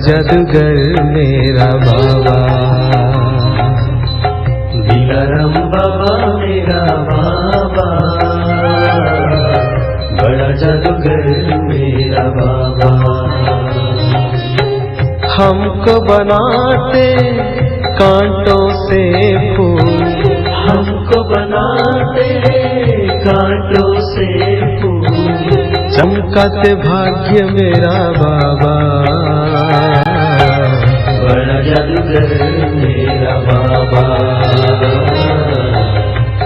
जादूगर मेरा बाबा, दिलाराम बाबा मेरा बाबा, बड़ा जादूगर मेरा बाबा। हमको बनाते कांटों से फूल, हमको बनाते कांटों से फूल, चमकाते भाग्य मेरा बाबा, बड़ा जादूगर मेरा बाबा,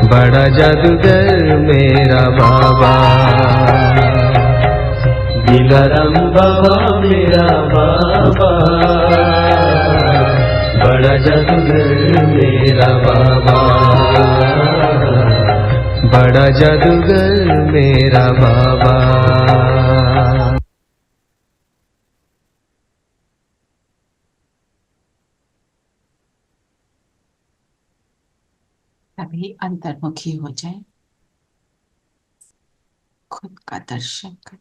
बड़ा जादूगर मेरा बाबा। दिलाराम बाबा मेरा बाबा, बड़ा जादूगर मेरा बाबा, बड़ा जादूगर मेरा बाबा। तभी अंतर्मुखी हो जाए, खुद का दर्शन करें।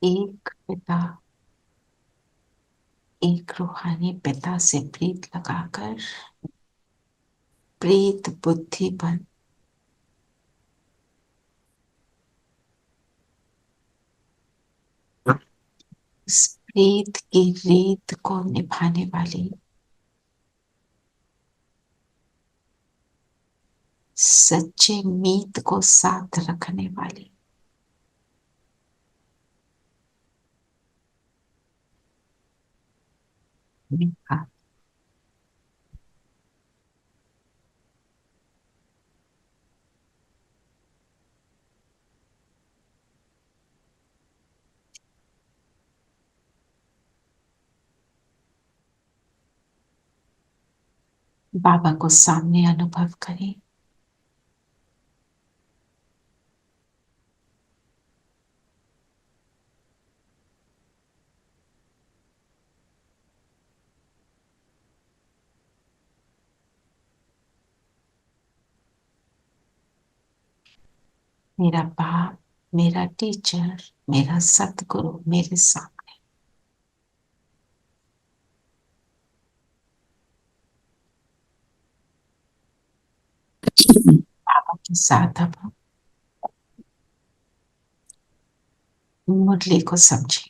एक पिता, एक रूहानी पिता से प्रीत लगाकर प्रीत बुद्धि पर इस प्रीत की रीत को निभाने वाली, सच्चे मीत को साथ रखने वाली, बाबा को सामने अनुभव करें। मेरा बाप, मेरा टीचर, मेरा सतगुरु मेरे सामने। बाबा के साथ अब मुरली को समझे।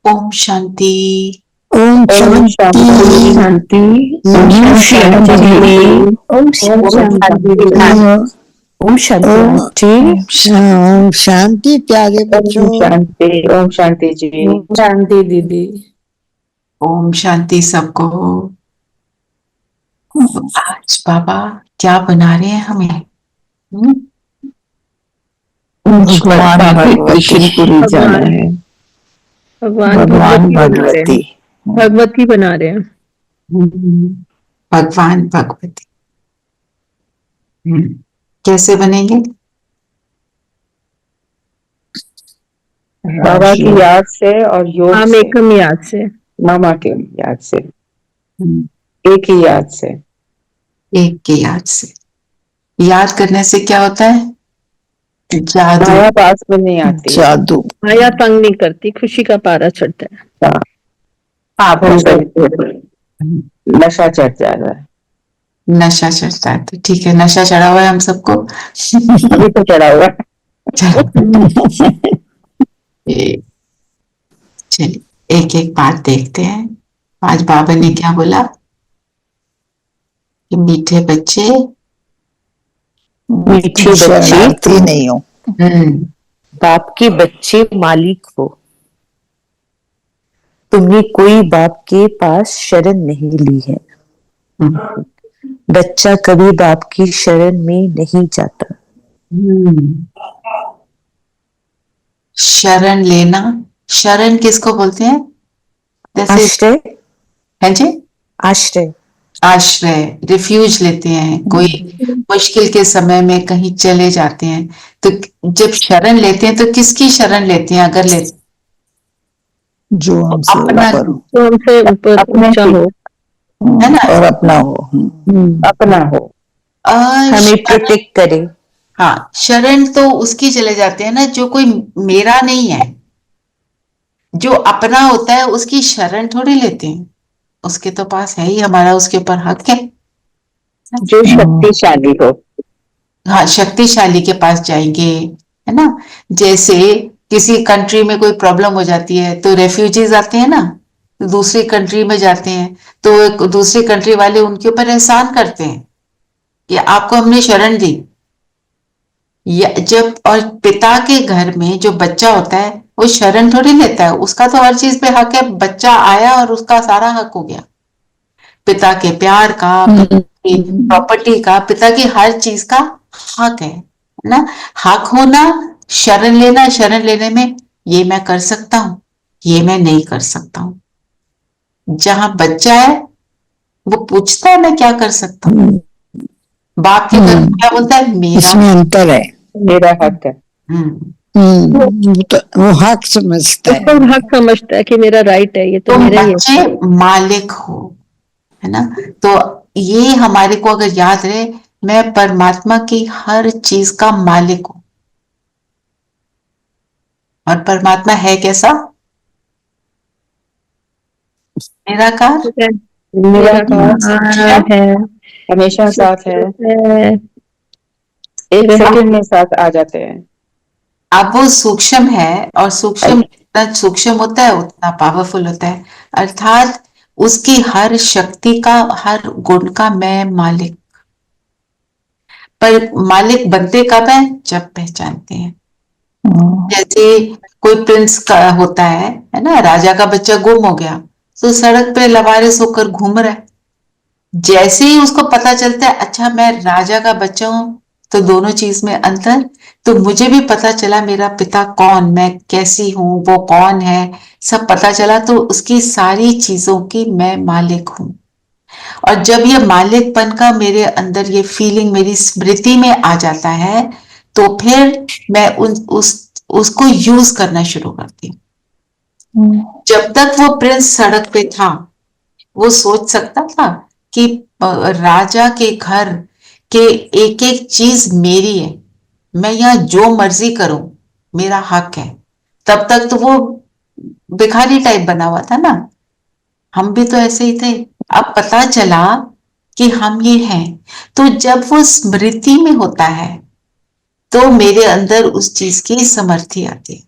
ओम शांति। ओम शांति शांति ओम शांति ओम शांति ओम शांति ओम शांति प्यारे बच्चों। शांति ओम शांति जी। ओम शांति दीदी। ओम शांति सबको। आज बाबा क्या बना रहे हैं हमें? भगवान कृष्णपुरी जाना है। भगवान भगवती भगवती बना रहे हैं। भगवान भगवती कैसे बनेंगे? बाबा की याद से और योग हम से, एकम याद से, मामा के याद से, एक ही याद से। एक की याद से। याद करने से क्या होता है? जादू। माया पास में नहीं आती। जादू। माया तंग नहीं करती, खुशी का पारा चढ़ता है। नशा चढ़ जा रहा है। नशा चढ़ता है तो ठीक है, नशा चढ़ा हुआ है हम सबको। अभी तो चढ़ा हुआ है। चलिए एक एक बात देखते हैं। आज बाबा ने क्या बोला कि मीठे बच्चे मीठी बच्ची नहीं हो, बाप के बच्चे मालिक हो। तुमने कोई बाप के पास शरण नहीं ली है। बच्चा कभी बाप की शरण में नहीं जाता। शरण लेना, शरण किसको बोलते हैं? जैसे आश्रय। है जी, आश्रय। आश्रय, रिफ्यूज लेते हैं, कोई मुश्किल के समय में कहीं चले जाते हैं, तो जब शरण लेते हैं तो किसकी शरण लेते हैं? अगर लेते जो हमसे अपना, ऊपर हो, तो उनसे ऊपर अपने ऊंचा से हो, है ना? और अपना हो। अपना हो। हमें शरण, प्रोटेक्ट करे। हाँ, शरण तो उसकी चले जाते हैं ना जो कोई मेरा नहीं है। जो अपना होता है उसकी शरण थोड़ी लेते हैं, उसके तो पास है ही, हमारा उसके ऊपर हक है। जो शक्तिशाली हो। हाँ, शक्तिशाली के पास जाएंगे, है ना? जैसे किसी कंट्री में कोई प्रॉब्लम हो जाती है तो रेफ्यूजीज आते हैं ना, तो दूसरी कंट्री में जाते हैं, तो एक दूसरी कंट्री वाले उनके ऊपर एहसान करते हैं कि आपको हमने शरण दी। या जब, और पिता के घर में जो बच्चा होता है वो शरण थोड़ी लेता है, उसका तो हर चीज पे हक है, बच्चा आया और उसका सारा हक हो गया, पिता के प्यार का, पिता की प्रॉपर्टी का, पिता की हर चीज का हक है ना? हक होना, शरण लेना, शरण लेने में ये मैं कर सकता हूं, ये मैं नहीं कर सकता हूं। जहां बच्चा है वो पूछता है मैं क्या कर सकता हूँ, बाप के घर में क्या बोलता है? मेरा। इसमें अंतर है। मेरा हक है। हम्म। वो हक समझता है। उसको हक समझता है कि मेरा राइट है, ये तो तुम मेरा ही है। बच्चे मालिक हो, है ना? तो ये हमारे को अगर याद रहे, मैं परमात्मा की हर चीज का मालिक हूं। और परमात्मा है कैसा? निराकार, ठीक है, मेरा निराकार है, हमेशा साथ है, है, एक रहते सेकंड में साथ आ जाते हैं। अब वो सूक्ष्म है, और सूक्ष्म जितना सूक्ष्म होता है उतना पावरफुल होता है। अर्थात उसकी हर शक्ति का, हर गुण का मैं मालिक। पर मालिक बनते कब है? जब पहचानते हैं। जैसे कोई प्रिंस का होता है ना? राजा का बच्चा गुम हो गया तो सड़क पे लवारिस होकर घूम रहा है। जैसे ही उसको पता चलता है अच्छा मैं राजा का बच्चा हूं, तो दोनों चीज में अंतर, तो मुझे भी पता चला मेरा पिता कौन, मैं कैसी हूं, वो कौन है, सब पता चला, तो उसकी सारी चीजों की मैं मालिक हूं। और जब ये मालिकपन का मेरे अंदर ये फीलिंग मेरी स्मृति में आ जाता है, तो फिर मैं उसको यूज करना शुरू करती हूँ। जब तक वो प्रिंस सड़क पे था वो सोच सकता था कि राजा के घर के एक एक चीज मेरी है, मैं यहाँ जो मर्जी करूं, मेरा हक है। तब तक तो वो भिखारी टाइप बना हुआ था ना, हम भी तो ऐसे ही थे। अब पता चला कि हम ये हैं, तो जब वो स्मृति में होता है तो मेरे अंदर उस चीज की समर्थी आती है।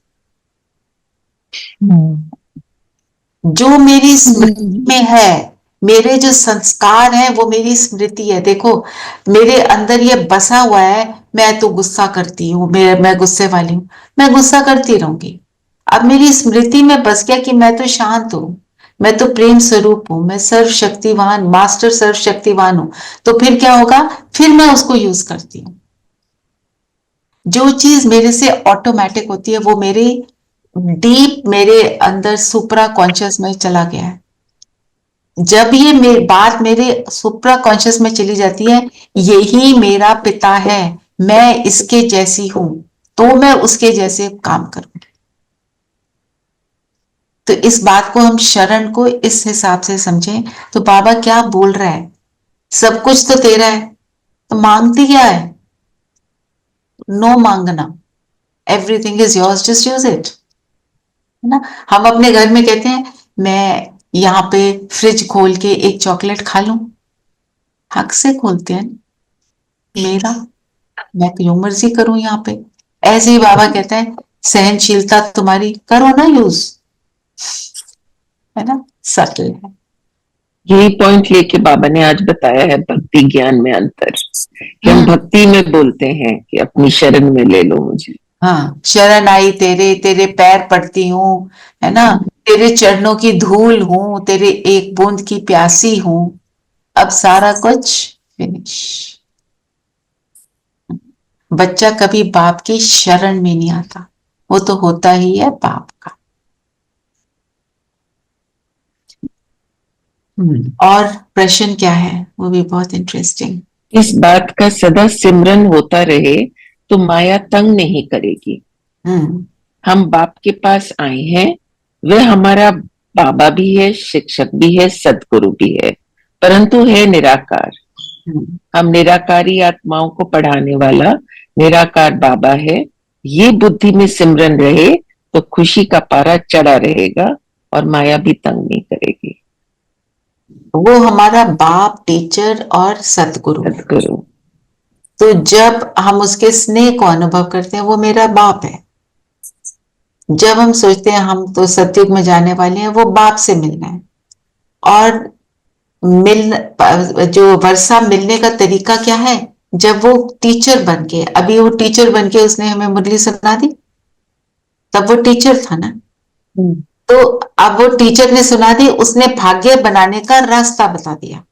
जो मेरी स्मृति में है, मेरे जो संस्कार हैं वो मेरी स्मृति है। देखो मेरे अंदर ये बसा हुआ है, मैं तो गुस्सा करती हूँ, मैं गुस्से वाली हूँ, मैं गुस्सा करती रहूंगी। अब मेरी स्मृति में बस गया कि मैं तो शांत हूँ, मैं तो प्रेम स्वरूप हूँ, मैं सर्वशक्तिवान, मास्टर सर्वशक्तिवान हूँ। तो फिर क्या होगा? फिर मैं उसको यूज करती हूँ। जो चीज मेरे से ऑटोमेटिक होती है वो मेरे डीप, मेरे अंदर सुप्रा कॉन्शियस में चला गया है। जब ये बात मेरे सुप्रा कॉन्शियस में चली जाती है, यही मेरा पिता है, मैं इसके जैसी हूं, तो मैं उसके जैसे काम करूं। तो इस बात को हम शरण को इस हिसाब से समझें, तो बाबा क्या बोल रहा है? सब कुछ तो तेरा है, तो मांगती क्या है? नो मांगना, everything is yours, just use it, है ना? हम अपने घर में कहते हैं मैं यहाँ पे फ्रिज खोल के एक चॉकलेट खा लूं, हक से खोलते हैं, मेरा, मैं जो मर्जी करूं यहाँ पे। ऐसे ही बाबा कहते हैं सहनशीलता तुम्हारी, करो ना यूज, है ना? सटल है। यही पॉइंट लेके बाबा ने आज बताया है भक्ति ज्ञान में अंतर, कि हम भक्ति में बोलते हैं कि अपनी शरण में ले लो मुझे। हाँ, शरण आई तेरे, तेरे पैर पड़ती हूँ, है ना? तेरे चरणों की धूल हूँ, तेरे एक बूंद की प्यासी हूँ, अब सारा कुछ फिनिश। बच्चा कभी बाप की शरण में नहीं आता, वो तो होता ही है बाप का। और प्रश्न क्या है वो भी बहुत इंटरेस्टिंग। इस बात का सदा सिमरन होता रहे तो माया तंग नहीं करेगी। हम्म हम बाप के पास आए हैं, वह हमारा बाबा भी है, शिक्षक भी है, सदगुरु भी है, परंतु है निराकार। हम्म, हम निराकारी आत्माओं को पढ़ाने वाला निराकार बाबा है। ये बुद्धि में सिमरन रहे तो खुशी का पारा चढ़ा रहेगा और माया भी तंग नहीं करेगी। वो हमारा बाप, टीचर और सतगुरु है। सदगुरु तो जब हम उसके स्नेह को अनुभव करते हैं वो मेरा बाप है। जब हम सोचते हैं हम तो सतयुग में जाने वाले हैं, वो बाप से मिलना है। और जो वर्षा मिलने का तरीका क्या है, जब वो टीचर बन के, अभी वो टीचर बन के उसने हमें मुरली सुना दी, तब वो टीचर था ना। तो अब वो टीचर ने सुना दी, उसने भाग्य बनाने का रास्ता बता दिया।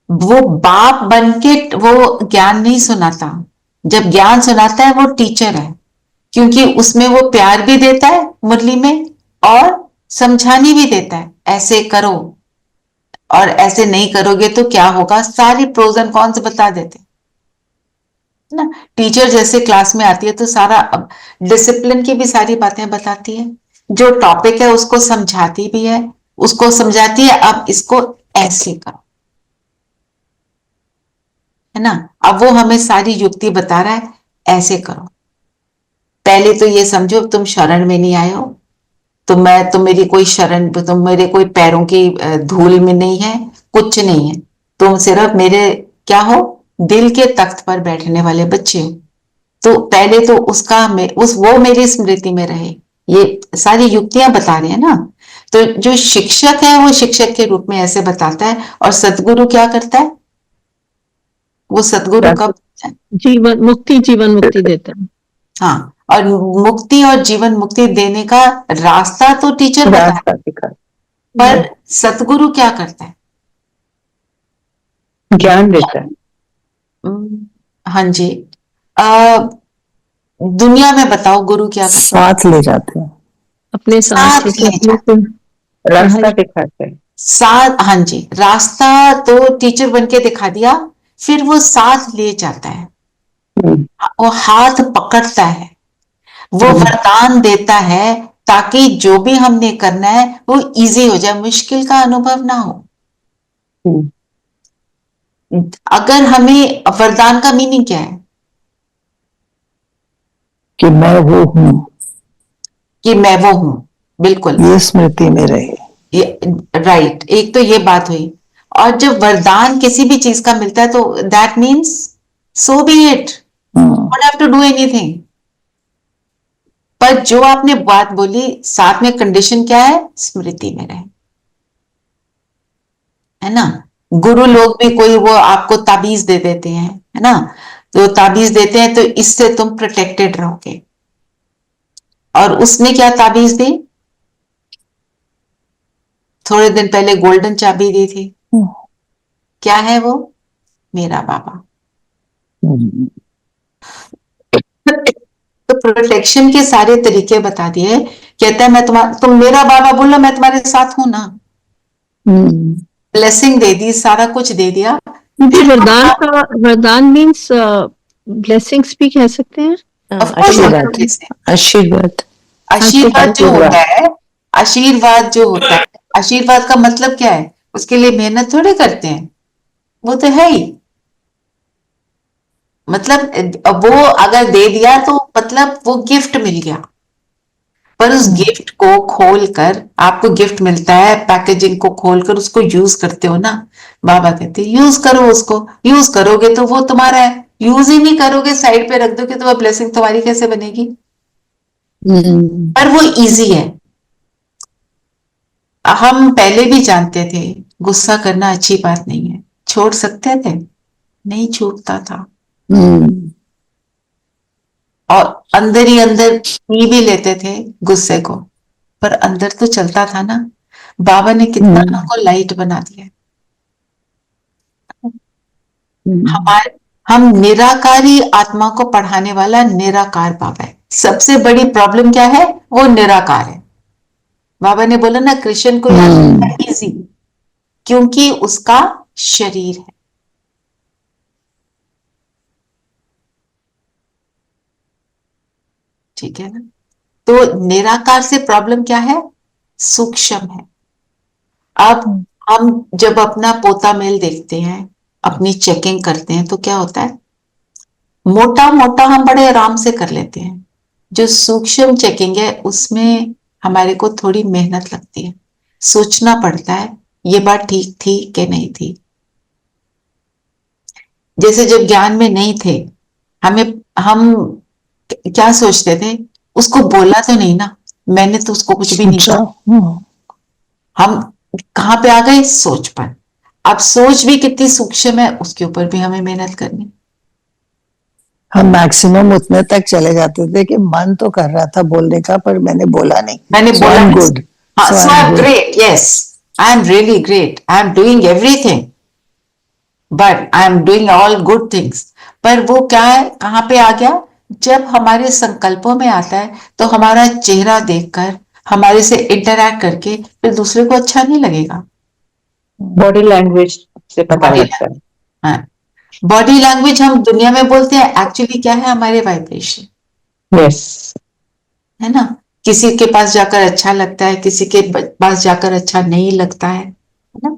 वो बाप बन के वो ज्ञान नहीं सुनाता। जब ज्ञान सुनाता है वो टीचर है, क्योंकि उसमें वो प्यार भी देता है मुरली में और समझानी भी देता है, ऐसे करो और ऐसे नहीं करोगे तो क्या होगा, सारी प्रोज एंड कॉन्स बता देते ना। टीचर जैसे क्लास में आती है तो सारा डिसिप्लिन की भी सारी बातें बताती है, जो टॉपिक है उसको समझाती भी है, उसको समझाती है अब इसको ऐसे करो, है ना। अब वो हमें सारी युक्ति बता रहा है, ऐसे करो। पहले तो ये समझो तुम शरण में नहीं आए हो, तो मैं, तुम मेरी कोई शरण, तुम मेरे कोई पैरों की धूल में नहीं है, कुछ नहीं है। तुम सिर्फ मेरे क्या हो, दिल के तख्त पर बैठने वाले बच्चे हो। तो पहले तो उसका वो मेरी स्मृति में रहे, ये सारी युक्तियां बता रहे हैं ना। तो जो शिक्षक है वो शिक्षक के रूप में ऐसे बताता है, और सतगुरु क्या करता है, वो सतगुरु कब, जीवन मुक्ति देता है। हाँ, और मुक्ति और जीवन मुक्ति देने का रास्ता तो टीचर बताता है, रास्ता दिखा, पर सतगुरु क्या करता है, ज्ञान देता है। हाँ जी। दुनिया में बताओ गुरु क्या करता साथ ले जाते हैं। अपने साथ साथ ले लेके रास्ता दिखाते हैं। साथ, हाँ जी, रास्ता तो टीचर बन के दिखा दिया, फिर वो साथ ले जाता है, वो हाथ पकड़ता है, वो वरदान देता है, ताकि जो भी हमने करना है वो इजी हो जाए, मुश्किल का अनुभव ना हो। अगर हमें वरदान का मीनिंग क्या है, कि मैं वो हूँ, कि मैं वो हूं, बिल्कुल, ये स्मृति में रहे। ये राइट, एक तो ये बात हुई। और जब वरदान किसी भी चीज का मिलता है तो that means so be it, don't have to do anything. पर जो आपने बात बोली, साथ में कंडीशन क्या है, स्मृति में रहे, है ना। गुरु लोग भी कोई वो आपको ताबीज दे देते हैं, है ना, तो ताबीज देते हैं तो इससे तुम प्रोटेक्टेड रहोगे। और उसने क्या ताबीज दी, थोड़े दिन पहले गोल्डन चाबी दी थी, क्या है वो, मेरा बाबा। तो प्रोटेक्शन के सारे तरीके बता दिए। कहता है मैं तुम मेरा बाबा बोलो, मैं तुम्हारे साथ हूं ना, ब्लेसिंग दे दी, सारा कुछ दे दिया। वरदान मीन्स ब्लेसिंग्स भी कह सकते हैं। आशीर्वाद। आशीर्वाद जो होता है, आशीर्वाद जो होता है, आशीर्वाद का मतलब क्या है, उसके लिए मेहनत थोड़ी करते हैं, वो तो है ही, मतलब वो अगर दे दिया तो मतलब वो गिफ्ट मिल गया। पर उस गिफ्ट को खोलकर, आपको गिफ्ट मिलता है, पैकेजिंग को खोलकर उसको यूज करते हो ना। बाबा कहते हैं यूज करो उसको, यूज करोगे तो वो तुम्हारा है, यूज ही नहीं करोगे, साइड पे रख दोगे, तो वो ब्लेसिंग तुम्हारी कैसे बनेगी। पर वो इजी है। हम पहले भी जानते थे गुस्सा करना अच्छी बात नहीं है, छोड़ सकते थे, नहीं छूटता था, और अंदर ही अंदर पी भी लेते थे गुस्से को, पर अंदर तो चलता था ना। बाबा ने कितना हमको लाइट बना दिया। हमारे, हम निराकारी आत्मा को पढ़ाने वाला निराकार बाबा है। सबसे बड़ी प्रॉब्लम क्या है, वो निराकार है। बाबा ने बोला ना कृष्ण को याद करना इजी, क्योंकि उसका शरीर है। ठीक है ना? तो निराकार से प्रॉब्लम क्या है? सूक्ष्म है। अब हम जब अपना पोता मेल देखते हैं, अपनी चेकिंग करते हैं, तो क्या होता है? मोटा मोटा हम बड़े आराम से कर लेते हैं। जो सूक्ष्म चेकिंग है उसमें हमारे को थोड़ी मेहनत लगती है, सोचना पड़ता है ये बात ठीक थी कि नहीं थी। जैसे जब ज्ञान में नहीं थे, हम क्या सोचते थे? उसको बोला तो नहीं ना, मैंने तो उसको कुछ भी नहीं कहा। हम कहाँ पे आ गए? सोच पर। अब सोच भी कितनी सूक्ष्म है, उसके ऊपर भी हमें मेहनत करनी। हम मैक्सिमम उतने तक चले जाते थे कि मन तो कर रहा था बोलने का, पर मैंने बोला नहीं। मैंने So बोला I'm नहीं। good. हाँ, So so I'm I'm good. great. Yes, I'm really great. I'm doing everything, but I'm doing all good things. पर वो क्या है? कहाँ पे आ गया? जब हमारे संकल्पों में आता है तो हमारा चेहरा देखकर, हमारे से इंटरैक्ट करके फिर दूसरे को अच्छा नहीं लगेगा। बॉडी लैंग्वेज से पता Body लगता है। हाँ, बॉडी लैंग्वेज हम दुनिया में बोलते हैं, एक्चुअली क्या है? हमारे वाइब्रेशन, यस, है ना? किसी के पास जाकर अच्छा लगता है, किसी के पास जाकर अच्छा नहीं लगता है ना?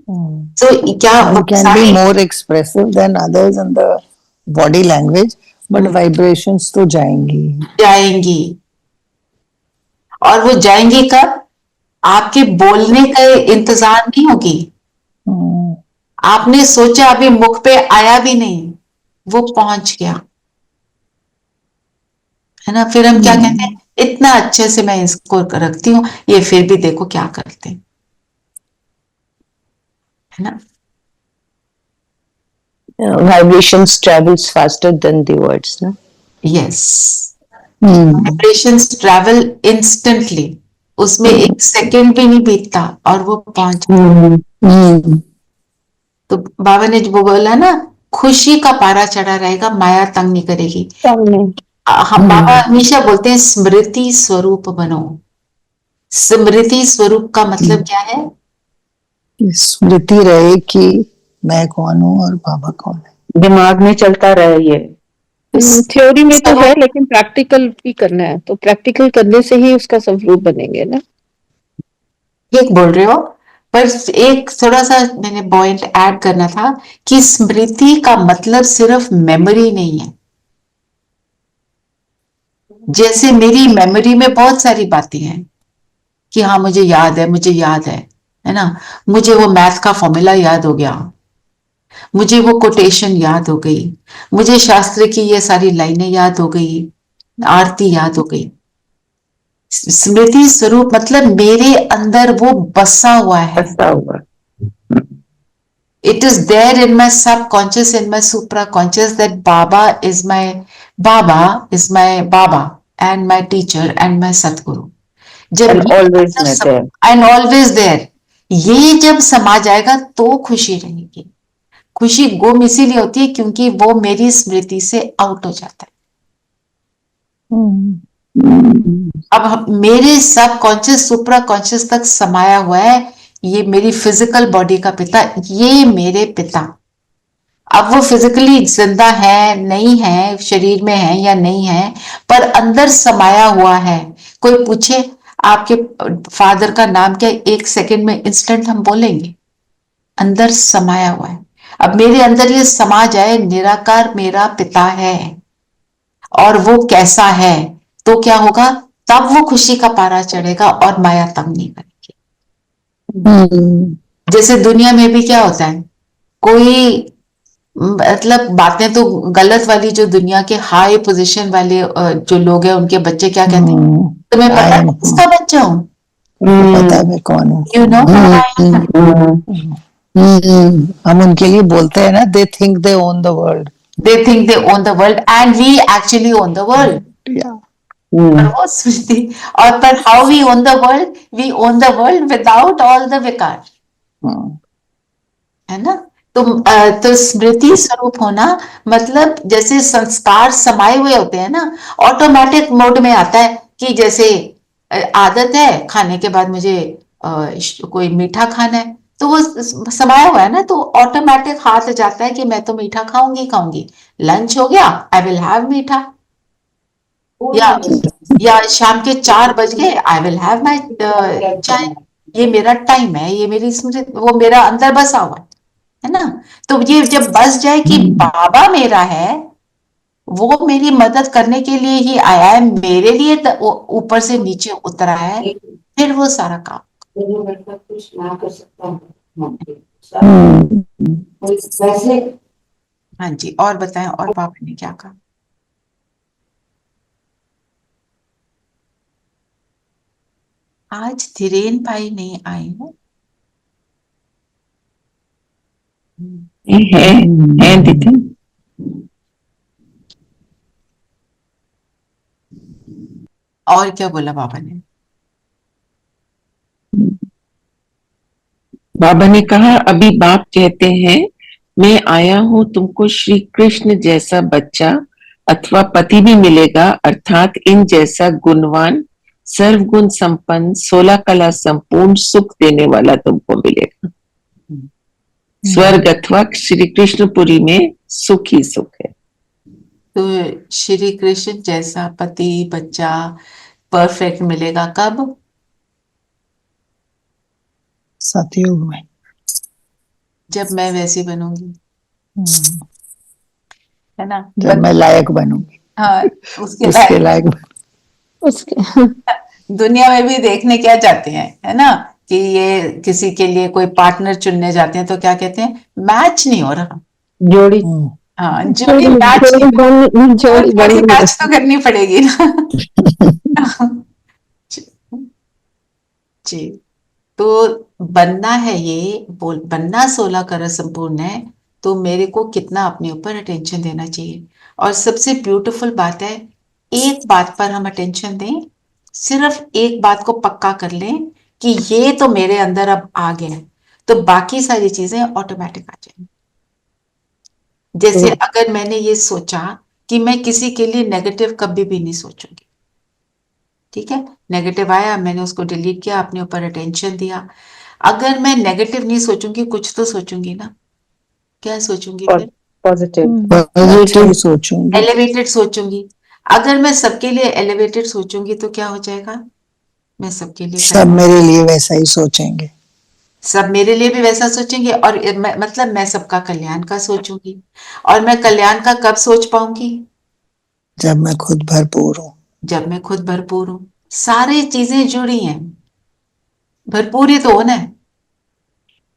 तो क्या One can be more expressive than others in the body language, but vibrations तो जाएंगी। जाएंगी, और वो जाएंगी कब? आपके बोलने का इंतजार नहीं होगी। आपने सोचा, अभी मुख पे आया भी नहीं, वो पहुंच गया, है ना? फिर हम क्या कहते हैं? इतना अच्छे से मैं इसको रखती हूँ, ये फिर भी देखो क्या करते हैं, है ना? Vibrations travels faster than the words, ना? यस, वाइब्रेशंस ट्रैवल इंस्टेंटली, उसमें एक सेकंड भी नहीं बीतता और वो पहुंच। तो बाबा ने जो बोला ना, खुशी का पारा चढ़ा रहेगा, माया तंग नहीं करेगी। हम बाबा हमेशा बोलते हैं स्मृति स्वरूप बनो। स्मृति स्वरूप का मतलब क्या है? स्मृति रहे कि मैं कौन हूँ और बाबा कौन है। दिमाग में चलता रहे ये। थ्योरी में तो है, लेकिन प्रैक्टिकल भी करना है, तो प्रैक्टिकल करने से ही उसका स्वरूप बनेंगे ना। ठीक बोल रहे हो, पर एक थोड़ा सा मैंने पॉइंट ऐड करना था कि स्मृति का मतलब सिर्फ मेमोरी नहीं है। जैसे मेरी मेमोरी में बहुत सारी बातें हैं कि हाँ मुझे याद है, मुझे याद है ना? मुझे वो मैथ का फॉर्मूला याद हो गया, मुझे वो कोटेशन याद हो गई, मुझे शास्त्र की ये सारी लाइनें याद हो गई, आरती याद हो गई। स्मृति स्वरूप मतलब मेरे अंदर वो बसा हुआ है। बसा हुआ। It is there in my subconscious, in my supraconscious, that Baba is my Baba and my teacher and my Satguru. And always there. And always there. ये जब समा जाएगा तो खुशी रहेगी। खुशी गुम इसीलिए होती है क्योंकि वो मेरी स्मृति से आउट हो जाता है। अब मेरे सबकॉन्शियस सुप्राकॉन्शियस तक समाया हुआ है ये मेरी फिजिकल बॉडी का पिता, ये मेरे पिता। अब वो फिजिकली जिंदा है नहीं है, शरीर में है या नहीं है, पर अंदर समाया हुआ है। कोई पूछे आपके फादर का नाम क्या, एक सेकंड में इंस्टेंट हम बोलेंगे, अंदर समाया हुआ है। अब मेरे अंदर ये समा जाए, निराकार मेरा पिता है और वो कैसा है, तो क्या होगा? तब वो खुशी का पारा चढ़ेगा और माया तंग नहीं करेगी। जैसे दुनिया में भी क्या होता है, कोई मतलब बातें तो गलत वाली, जो दुनिया के हाई पोजीशन वाले जो लोग हैं उनके बच्चे क्या कहते हैं, तुम्हें पता है किसका बच्चा हूँ, पता है मैं कौन हूँ, यू नो। हम उनके लिए बोलते हैं ना, they think they own the world, they think they own the world and we actually own the world. पर वो स्मृति, और पर how we own the world, we own the world without all the विकार, है ना? तो स्मृति स्वरूप होना मतलब जैसे संस्कार समाये हुए होते हैं ना, ऑटोमेटिक मोड में आता है कि जैसे आदत है खाने के बाद मुझे कोई मीठा खाना है, तो वो समाया हुआ है ना, तो ऑटोमेटिक हाथ जाता है कि मैं तो मीठा खाऊंगी। लंच हो गया, आई विल हैव मीठा, या शाम के 4 बज गए, आई विल हैव माई चाय। ये मेरा टाइम है, ये मेरी स्मृति, वो मेरा अंदर बसा हुआ है ना। तो ये जब बस जाए कि बाबा मेरा है, वो मेरी मदद करने के लिए ही आया है, मेरे लिए ऊपर से नीचे उतरा है, फिर वो सारा काम। हाँ जी, और बताएं, और पापा ने क्या कहा? आज धीरेन भाई नहीं आए हैं। है दीदी। और क्या बोला बाबा ने? बाबा ने कहा, अभी बाप कहते हैं मैं आया हूं तुमको श्री कृष्ण जैसा बच्चा अथवा पति भी मिलेगा, अर्थात इन जैसा गुणवान, सर्वगुण संपन्न, 16 कला संपूर्ण, सुख देने वाला तुमको मिलेगा। स्वर्ग अथवा श्री कृष्णपुरी में सुख ही सुख है। तो श्री कृष्ण जैसा पति बच्चा परफेक्ट मिलेगा कब? सतयुग में, जब मैं वैसी बनूंगी, है ना। जब मैं लायक बनूंगी। हाँ, उसके उसके लायक। लायक उसके दुनिया में भी देखने क्या चाहते हैं, है ना, कि ये किसी के लिए कोई पार्टनर चुनने जाते हैं तो क्या कहते हैं, मैच नहीं हो रहा। जोड़ी हाँ, जोड़ी मैच नहीं हो रही, जोड़ी बड़ी मैच तो करनी पड़ेगी ना। जी, तो बनना है, ये बनना 16 कला संपूर्ण है, तो मेरे को कितना अपने ऊपर अटेंशन देना चाहिए। और सबसे ब्यूटीफुल बात है, एक बात पर हम अटेंशन दें, सिर्फ एक बात को पक्का कर लें कि ये तो मेरे अंदर अब आ गया है, तो बाकी सारी चीजें ऑटोमेटिक आ जाएंगी। जैसे अगर मैंने ये सोचा कि मैं किसी के लिए नेगेटिव कभी भी नहीं सोचूंगी, ठीक है, नेगेटिव आया, मैंने उसको डिलीट किया, अपने ऊपर अटेंशन दिया। अगर मैं नेगेटिव नहीं सोचूंगी, कुछ तो सोचूंगी ना, क्या सोचूंगी फिर? पॉजिटिव। पॉजिटिव सोचूंगी। एलिवेटेड सोचूंगी। अगर मैं सबके लिए एलिवेटेड सोचूंगी तो क्या हो जाएगा, मैं सबके लिए सब मेरे लिए वैसा ही सोचेंगे। सब मेरे लिए भी वैसा सोचेंगे, और मतलब मैं सबका कल्याण का सोचूंगी। और मैं कल्याण का कब सोच पाऊंगी? जब मैं खुद भरपूर हूँ। जब मैं खुद भरपूर हूं। सारी चीजें जुड़ी हैं, भरपूर ही तो होना है।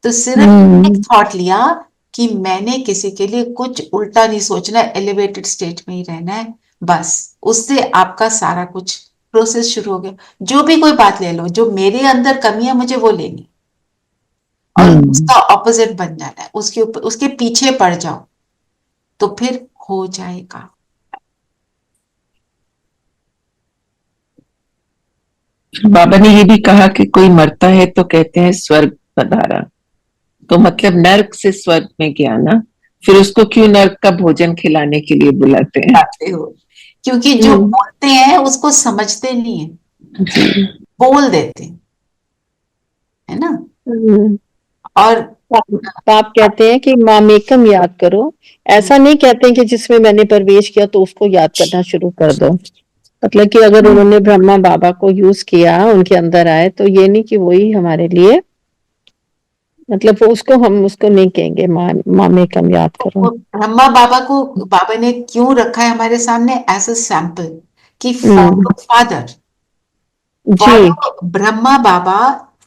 तो सिर्फ एक थॉट लिया कि मैंने किसी के लिए कुछ उल्टा नहीं सोचना है, एलिवेटेड स्टेट में ही रहना है, बस। उससे आपका सारा कुछ प्रोसेस शुरू हो गया। जो भी कोई बात ले लो, जो मेरे अंदर कमी है मुझे वो लेनी, और उसका ऑपोजिट बन जाना है, उसके ऊपर, उसके पीछे पड़ जाओ, तो फिर हो जाएगा। बाबा ने ये भी कहा कि कोई मरता है तो कहते हैं स्वर्ग पधारा, तो मतलब नर्क से स्वर्ग में गया ना, फिर उसको क्यों नर्क का भोजन खिलाने के लिए बुलाते हैं? जानते हो, क्योंकि जो बोलते हैं उसको समझते नहीं है, बोल देते हैं, है ना। और आप कहते हैं कि मामेकम याद करो, ऐसा नहीं कहते हैं कि जिसमें मैंने प्रवेश किया तो उसको याद करना शुरू कर दो। मतलब कि अगर उन्होंने ब्रह्मा बाबा को यूज किया, उनके अंदर आए, तो ये नहीं कि वही हमारे लिए, मतलब वो उसको हम उसको नहीं कहेंगे मामेकम याद करो। ब्रह्मा बाबा को बाबा ने क्यों रखा है हमारे सामने एज अ सैंपल, कि father ji, Brahma Baba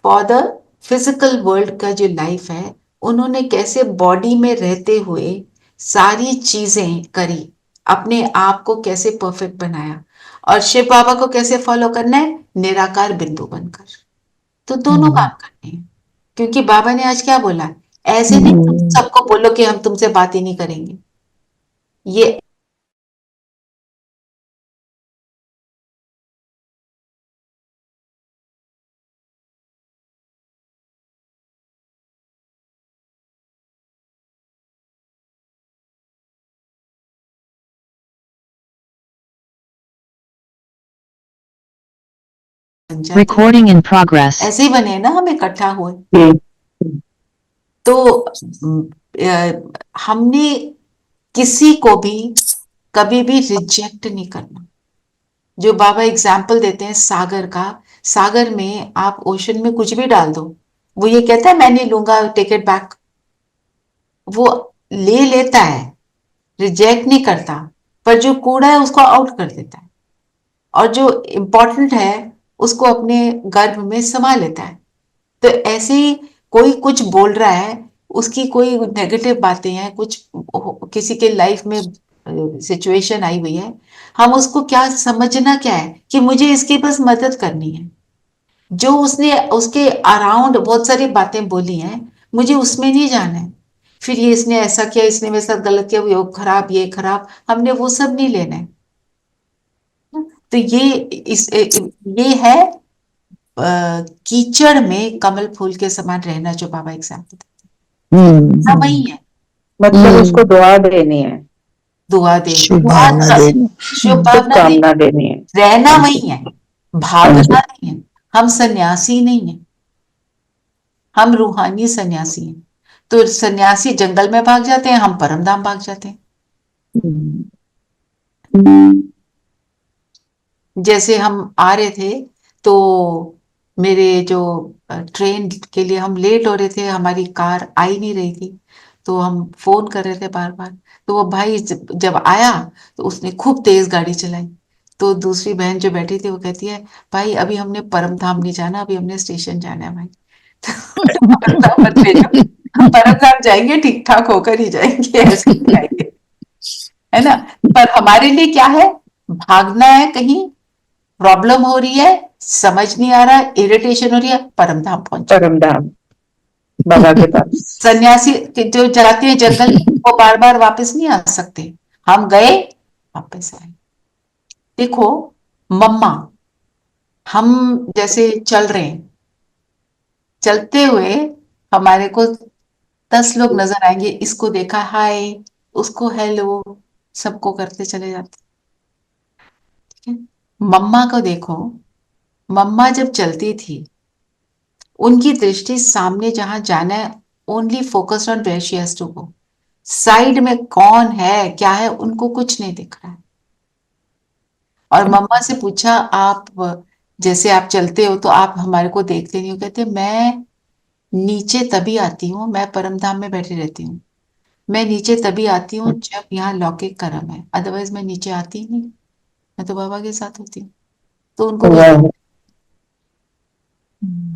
for the physical world का जो लाइफ है, उन्होंने कैसे बॉडी में रहते हुए सारी चीजें करी, अपने आप को कैसे परफेक्ट बनाया, और शिव बाबा को कैसे फॉलो करना है, निराकार बिंदु बनकर। तो दोनों काम करने हैं, क्योंकि बाबा ने आज क्या बोला, ऐसे नहीं तुम सबको बोलो कि हम तुमसे बात ही नहीं करेंगे। ये Recording in progress. ऐसे ही बने ना, हम इकट्ठा हुए। तो हमने किसी को भी कभी भी रिजेक्ट नहीं करना। जो बाबा एग्जाम्पल देते हैं सागर का, सागर में आप ओशन में कुछ भी डाल दो, वो ये कहता है मैं नहीं लूंगा, टेक इट बैक। वो ले लेता है, रिजेक्ट नहीं करता, पर जो कूड़ा है उसको आउट कर देता है, और जो इम्पोर्टेंट है उसको अपने गर्भ में समा लेता है। तो ऐसे ही कोई कुछ बोल रहा है, उसकी कोई नेगेटिव बातें हैं, कुछ किसी के लाइफ में सिचुएशन आई हुई है, हम उसको क्या समझना क्या है कि मुझे इसकी बस मदद करनी है। जो उसने उसके अराउंड बहुत सारी बातें बोली हैं, मुझे उसमें नहीं जाना है। फिर ये इसने ऐसा किया, इसने मेरे साथ गलत किया, वो खराब, ये खराब, हमने वो सब नहीं लेना है। तो ये है कीचड़ में कमल फूल के समान रहना, जो बाबा एग्जाम्पल देते हैं, वही है। मतलब उसको दुआ देनी है, दुआ दे, शुभ भावना देनी। शुभ भावना दे, शुभकामना देनी है। रहना वही है, भागना नहीं है। हम सन्यासी नहीं है, हम रूहानी सन्यासी हैं। तो सन्यासी जंगल में भाग जाते हैं, हम परमधाम भाग जाते हैं। जैसे हम आ रहे थे तो मेरे जो ट्रेन के लिए हम लेट हो रहे थे, हमारी कार आई नहीं रही थी, तो हम फोन कर रहे थे बार बार। तो वो भाई जब आया तो उसने खूब तेज गाड़ी चलाई। तो दूसरी बहन जो बैठी थी वो कहती है, भाई अभी हमने परम धाम नहीं जाना, अभी हमने स्टेशन जाना है भाई। तो परम धाम मत भेजो, हम परम धाम जाएंगे ठीक ठाक होकर ही जाएंगे, ऐसे ही जाएंगे, है ना। पर हमारे लिए क्या है, भागना है, कहीं प्रॉब्लम हो रही है, समझ नहीं आ रहा, इरिटेशन हो रही है, परम धाम पहुंचो। परम धाम बाबा के पास। सन्यासी जो जाते हैं जंगल में, वो बार बार वापस नहीं आ सकते, हम गए वापस आए। देखो मम्मा, हम जैसे चल रहे हैं, चलते हुए हमारे को 10 लोग नजर आएंगे, इसको देखा हाय, उसको हेलो, सबको करते चले जाते, ठीक है। मम्मा को देखो, मम्मा जब चलती थी, उनकी दृष्टि सामने जहां जाना है, only focused on where she has to go. Side में कौन है क्या है उनको कुछ नहीं दिख रहा है। और मम्मा से पूछा, आप जैसे आप चलते हो तो आप हमारे को देखते नहीं हो? कहते मैं नीचे तभी आती हूँ, मैं परमधाम में बैठी रहती हूँ, मैं नीचे तभी आती हूँ जब यहाँ लौकिक कर्म है, अदरवाइज मैं नीचे आती ही नहीं, मैं तो बाबा के साथ होती हूँ। तो उनको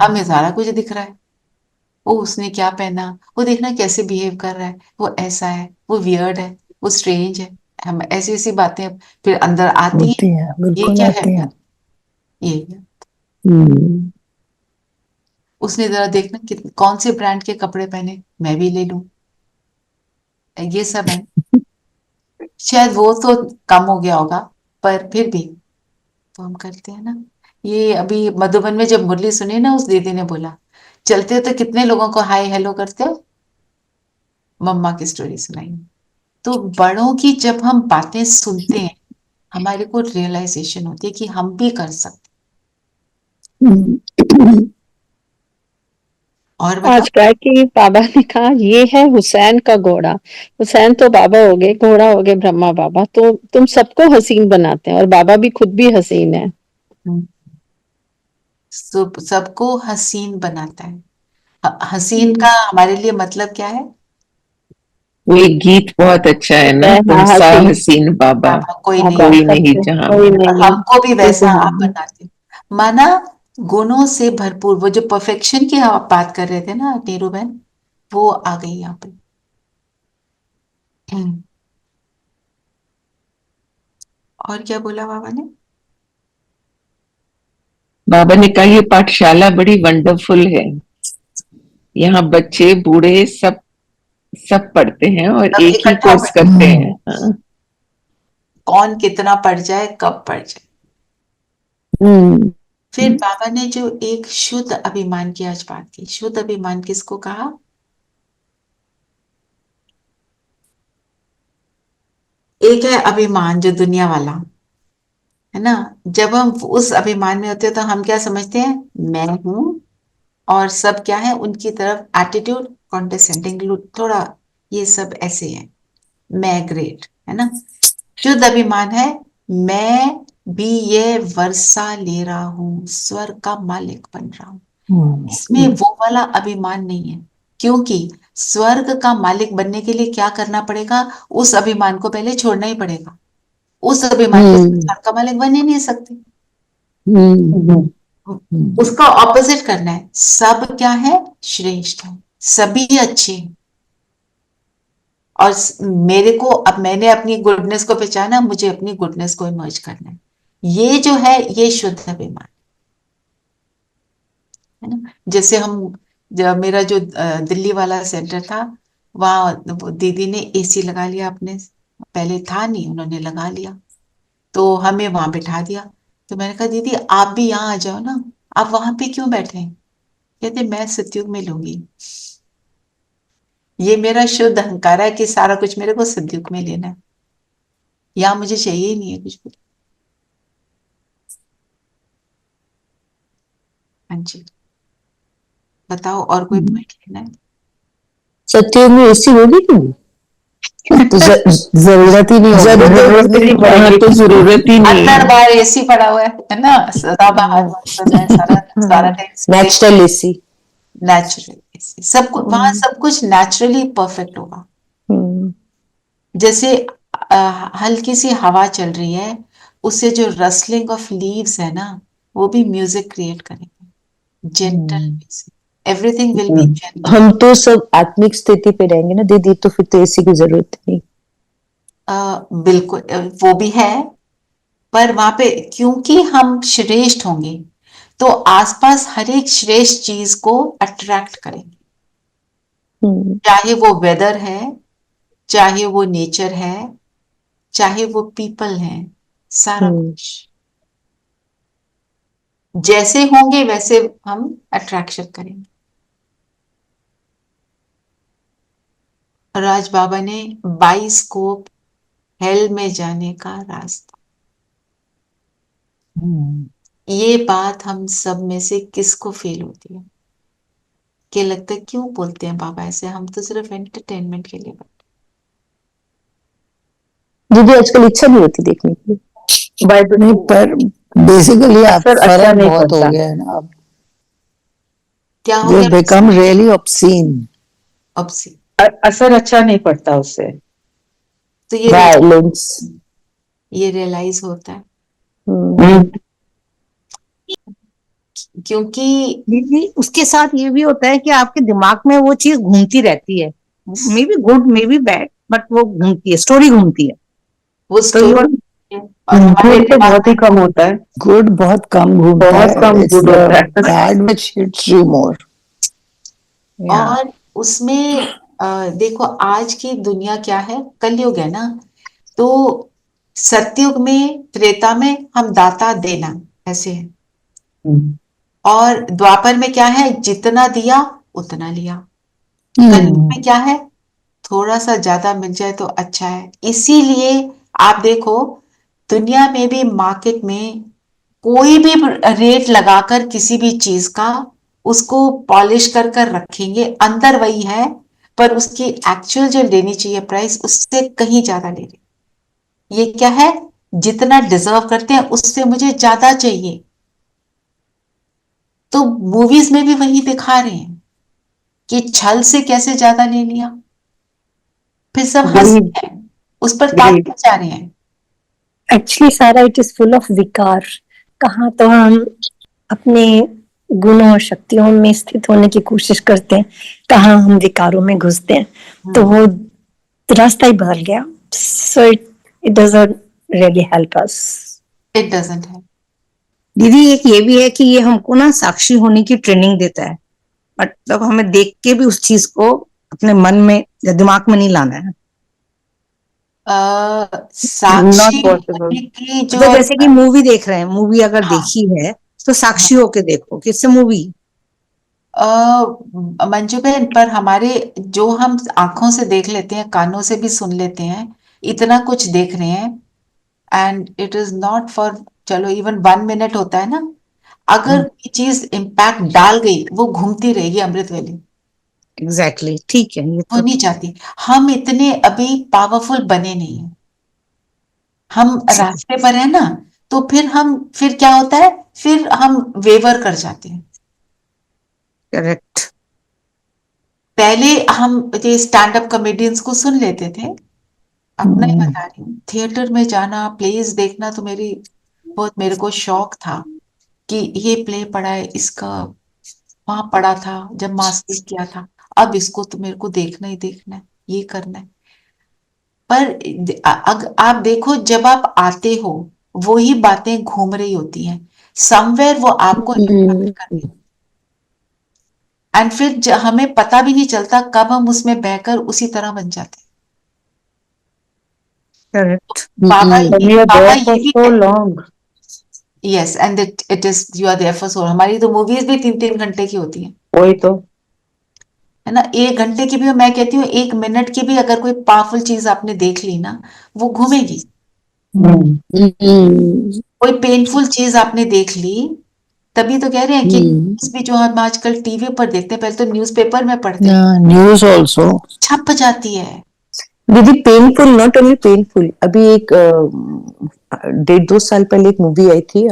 हमें सारा कुछ दिख रहा है, वो उसने क्या पहना, वो देखना कैसे बिहेव कर रहा है, वो ऐसा है, वो वियर्ड है, वो स्ट्रेंज है, हम ऐसी ऐसी बातें फिर अंदर आती होती है। है, ये बिल्कुल क्या आती है, है। ये है। उसने जरा देखना कौन से ब्रांड के कपड़े पहने, मैं भी ले लूं, ये सब है। शायद वो तो कम हो गया होगा, पर फिर भी तो हम करते हैं ना। ये अभी मधुबन में जब मुरली सुनी ना, उस दीदी ने बोला, चलते हो तो कितने लोगों को हाय हेलो करते हो, मम्मा की स्टोरी सुनाई। तो बड़ों की जब हम बातें सुनते हैं, हमारे को रियलाइजेशन होती है कि हम भी कर सकते। और आज बताओ। क्या है कि बाबा ने कहा ये है हुसैन का घोड़ा। हुसैन तो बाबा हो गए, घोड़ा हो गए ब्रह्मा बाबा। तो तुम सबको हसीन बनाते हैं, और बाबा भी खुद भी हसीन है। सबको हसीन बनाता है। हसीन का हमारे लिए मतलब क्या है? वो एक गीत बहुत अच्छा है ना, तुम हाँ, सा हसीन हसीन बाबा, बाबा कोई बाबा नहीं, कोई नहीं सबको, जहां कोई में। नहीं, हमको भी कोई वैसा नहीं आप है। बनाते हो। माना गुणों से भरपूर, वो जो परफेक्शन की आप बात कर रहे थे ना नीरू बहन, वो आ गई यहाँ पे। और क्या बोला बाबा ने? बाबा ने कहा ये पाठशाला बड़ी वंडरफुल है, यहाँ बच्चे बूढ़े सब सब पढ़ते हैं और अब एक ही इकट्ठा कोर्स करते हैं। हाँ। कौन कितना पढ़ जाए, कब पढ़ जाए। हम्म। फिर बाबा ने जो एक शुद्ध अभिमान की आज बात की, शुद्ध अभिमान किसको कहा? एक है अभिमान जो दुनिया वाला है ना, जब हम उस अभिमान में होते हैं तो हम क्या समझते हैं, मैं हूं और सब क्या है उनकी तरफ एटीट्यूड कॉन्डेसेंडिंग, थोड़ा ये सब ऐसे है। मैं ग्रेट, है ना। शुद्ध अभिमान है मैं भी ये वर्षा ले रहा हूँ, स्वर्ग का मालिक बन रहा हूँ। इसमें वो वाला अभिमान नहीं है, क्योंकि स्वर्ग का मालिक बनने के लिए क्या करना पड़ेगा, उस अभिमान को पहले छोड़ना ही पड़ेगा। उस अभिमान के साथ स्वर्ग का मालिक बन ही नहीं सकते। उसका ऑपोजिट करना है, सब क्या है, श्रेष्ठ है, सभी अच्छे हैं। और मेरे को, अब मैंने अपनी गुडनेस को पहचाना, मुझे अपनी गुडनेस को इमर्ज करना है। ये जो है ये शुद्ध अभिमान है ना। जैसे हम, जब मेरा जो दिल्ली वाला सेंटर था, वहां दीदी ने एसी लगा लिया अपने, पहले था नहीं, उन्होंने लगा लिया, तो हमें वहां बिठा दिया। तो मैंने कहा दीदी आप भी यहाँ आ जाओ ना, आप वहां पे क्यों बैठे हैं? कहते मैं सतयुग में लूंगी। ये मेरा शुद्ध अहंकार है कि सारा कुछ मेरे को सतयुग में लेना है, यहाँ मुझे चाहिए ही नहीं है कुछ भी। हाँ जी, बताओ और कोई पॉइंट लेना है? सत्युग में एसी होगी क्यों? तो जरूरत ही नहीं होगी। तो जरूरत ही नहीं अंदर है। बाहर एसी पड़ा हुआ है ना, सदा बाहर मस्त हो जाए, सारा सारा time natural AC. Natural AC, सब कुछ वहां, सब कुछ नेचुरली परफेक्ट होगा। जैसे हल्की सी हवा चल रही है, उससे जो रसलिंग ऑफ लीव्स है ना, वो भी म्यूजिक क्रिएट करेंगे, gentle music, everything will be gentle. हम तो सब आत्मिक स्थिति पे रहेंगे ना दीदी, तो फिर तो एसी की जरूरत नहीं। बिल्कुल, वो भी है, पर वहां पे क्योंकि हम श्रेष्ठ होंगे, तो आसपास हर एक श्रेष्ठ चीज को अट्रैक्ट करेंगे, चाहे वो वेदर है, चाहे वो नेचर है, चाहे वो पीपल है, सारा कुछ जैसे होंगे वैसे हम अट्रैक्शन करेंगे। राज बाबा ने 22 स्कोप हेल में जाने का रास्ता, ये बात हम सब में से किसको फील होती है? क्या लगता है क्यों बोलते हैं बाबा ऐसे? हम तो सिर्फ एंटरटेनमेंट के लिए बैठे। दीदी आजकल इच्छा नहीं होती देखने की बाइबल नहीं, पर बेसिकली आप असर अच्छा फर्क नहीं बहुत हो पड़ता। गया है ना अब। क्या हो दे गया? Become really obscene. अब से असर अच्छा नहीं पड़ता उससे। तो ये वायलेंस। रियलाइज होता है, क्योंकि दीदी उसके साथ ये भी होता है कि आपके दिमाग में वो चीज घूमती रहती है, may be good may be bad, but वो घूमती है, स्टोरी घूमती है। वो तो स्टोरी और हमारे गुड तो बहुत ही कम होता है। गुड बहुत कम घूमता बहुत है, कम इट्स good द होता है। Bad which hits you more. और उसमें देखो आज की दुनिया क्या है, कलयुग है ना, तो सतयुग में, त्रेता में हम दाता देना ऐसे है, और द्वापर में क्या है, जितना दिया उतना लिया। कलयुग में क्या है, थोड़ा सा ज्यादा मिल जाए तो अच्छा है। इसीलिए आप देखो दुनिया में भी, मार्केट में कोई भी रेट लगाकर किसी भी चीज का उसको पॉलिश कर कर रखेंगे, अंदर वही है, पर उसकी एक्चुअल जो लेनी चाहिए प्राइस उससे कहीं ज्यादा ले रहे। ये क्या है, जितना डिजर्व करते हैं उससे मुझे ज्यादा चाहिए। तो मूवीज में भी वही दिखा रहे हैं कि छल से कैसे ज्यादा ले लिया, फिर सब हंसते हैं, उस पर तापते जा रहे हैं। एक्चुअली सारा इट इज फुल ऑफ विकार। कहाँ तो हम अपने गुणों और शक्तियों में स्थित होने की कोशिश करते हैं, कहाँ हम विकारों में घुसते हैं, तो वो रास्ता ही बदल गया। So it doesn't really help us. It doesn't है। दीदी एक ये भी है कि ये हमको ना साक्षी होने की ट्रेनिंग देता है, मतलब हमें देख के भी उस चीज को अपने मन में या दिमाग में नहीं लाना है। साक्षी Not possible. होने की जो तो जैसे कि मूवी देख रहे हैं, मूवी अगर हाँ। देखी है तो साक्षी होके देखो, किससे मूवी। मंजू बहन, पर हमारे जो हम आंखों से देख लेते हैं, कानों से भी सुन लेते हैं, इतना कुछ देख रहे हैं, and it is not for, चलो इवन 1 मिनट होता है ना, अगर ये चीज इम्पैक्ट डाल गई, वो घूमती रहेगी अमृत वेली, एग्जैक्टली, ठीक है, ये वो तो नहीं चाहती। हम इतने अभी पावरफुल बने नहीं है, हम रास्ते पर है ना, तो फिर क्या होता है, फिर हम वेवर कर जाते हैं। करेक्ट। पहले हम ये स्टैंड अप कॉमेडियंस को सुन लेते थे, अपना ही बता रही हूँ, थिएटर में जाना, प्लेस देखना तो मेरे को शौक था कि ये प्ले पड़ा है, इसका वहां पड़ा था जब मास्टर्स किया था, अब इसको तो मेरे को देखना ही देखना है, ये करना है। पर आप देखो, जब आप आते हो वो ही बातें घूम रही होती हैं, समवेयर वो आपको इम्पैक्ट कर रही, एंड फिर हमें पता भी नहीं चलता कब हम उसमें बहकर उसी तरह बन जाते हैं। करेक्ट। बाबा ये भी so long. Yes, and it is you are there for so. हमारी तो मूवीज भी 3-3 घंटे की होती हैं, वही तो। है ना। 1 घंटे की भी, मैं कहती हूँ 1 मिनट की भी अगर कोई पावरफुल चीज आपने देख ली ना, वो घूमेगी। कोई पेनफुल चीज आपने देख ली, तभी तो कह रहे हैं कि न्यूज़ भी जो हम आजकल टीवी पर देखते हैं, पहले तो न्यूज़पेपर में पढ़ते हैं, न्यूज ऑल्सो छप जाती है। दीदी पेनफुल, नॉट ओनली पेनफुल। अभी एक 1.5-2 साल पहले एक मूवी आई थी,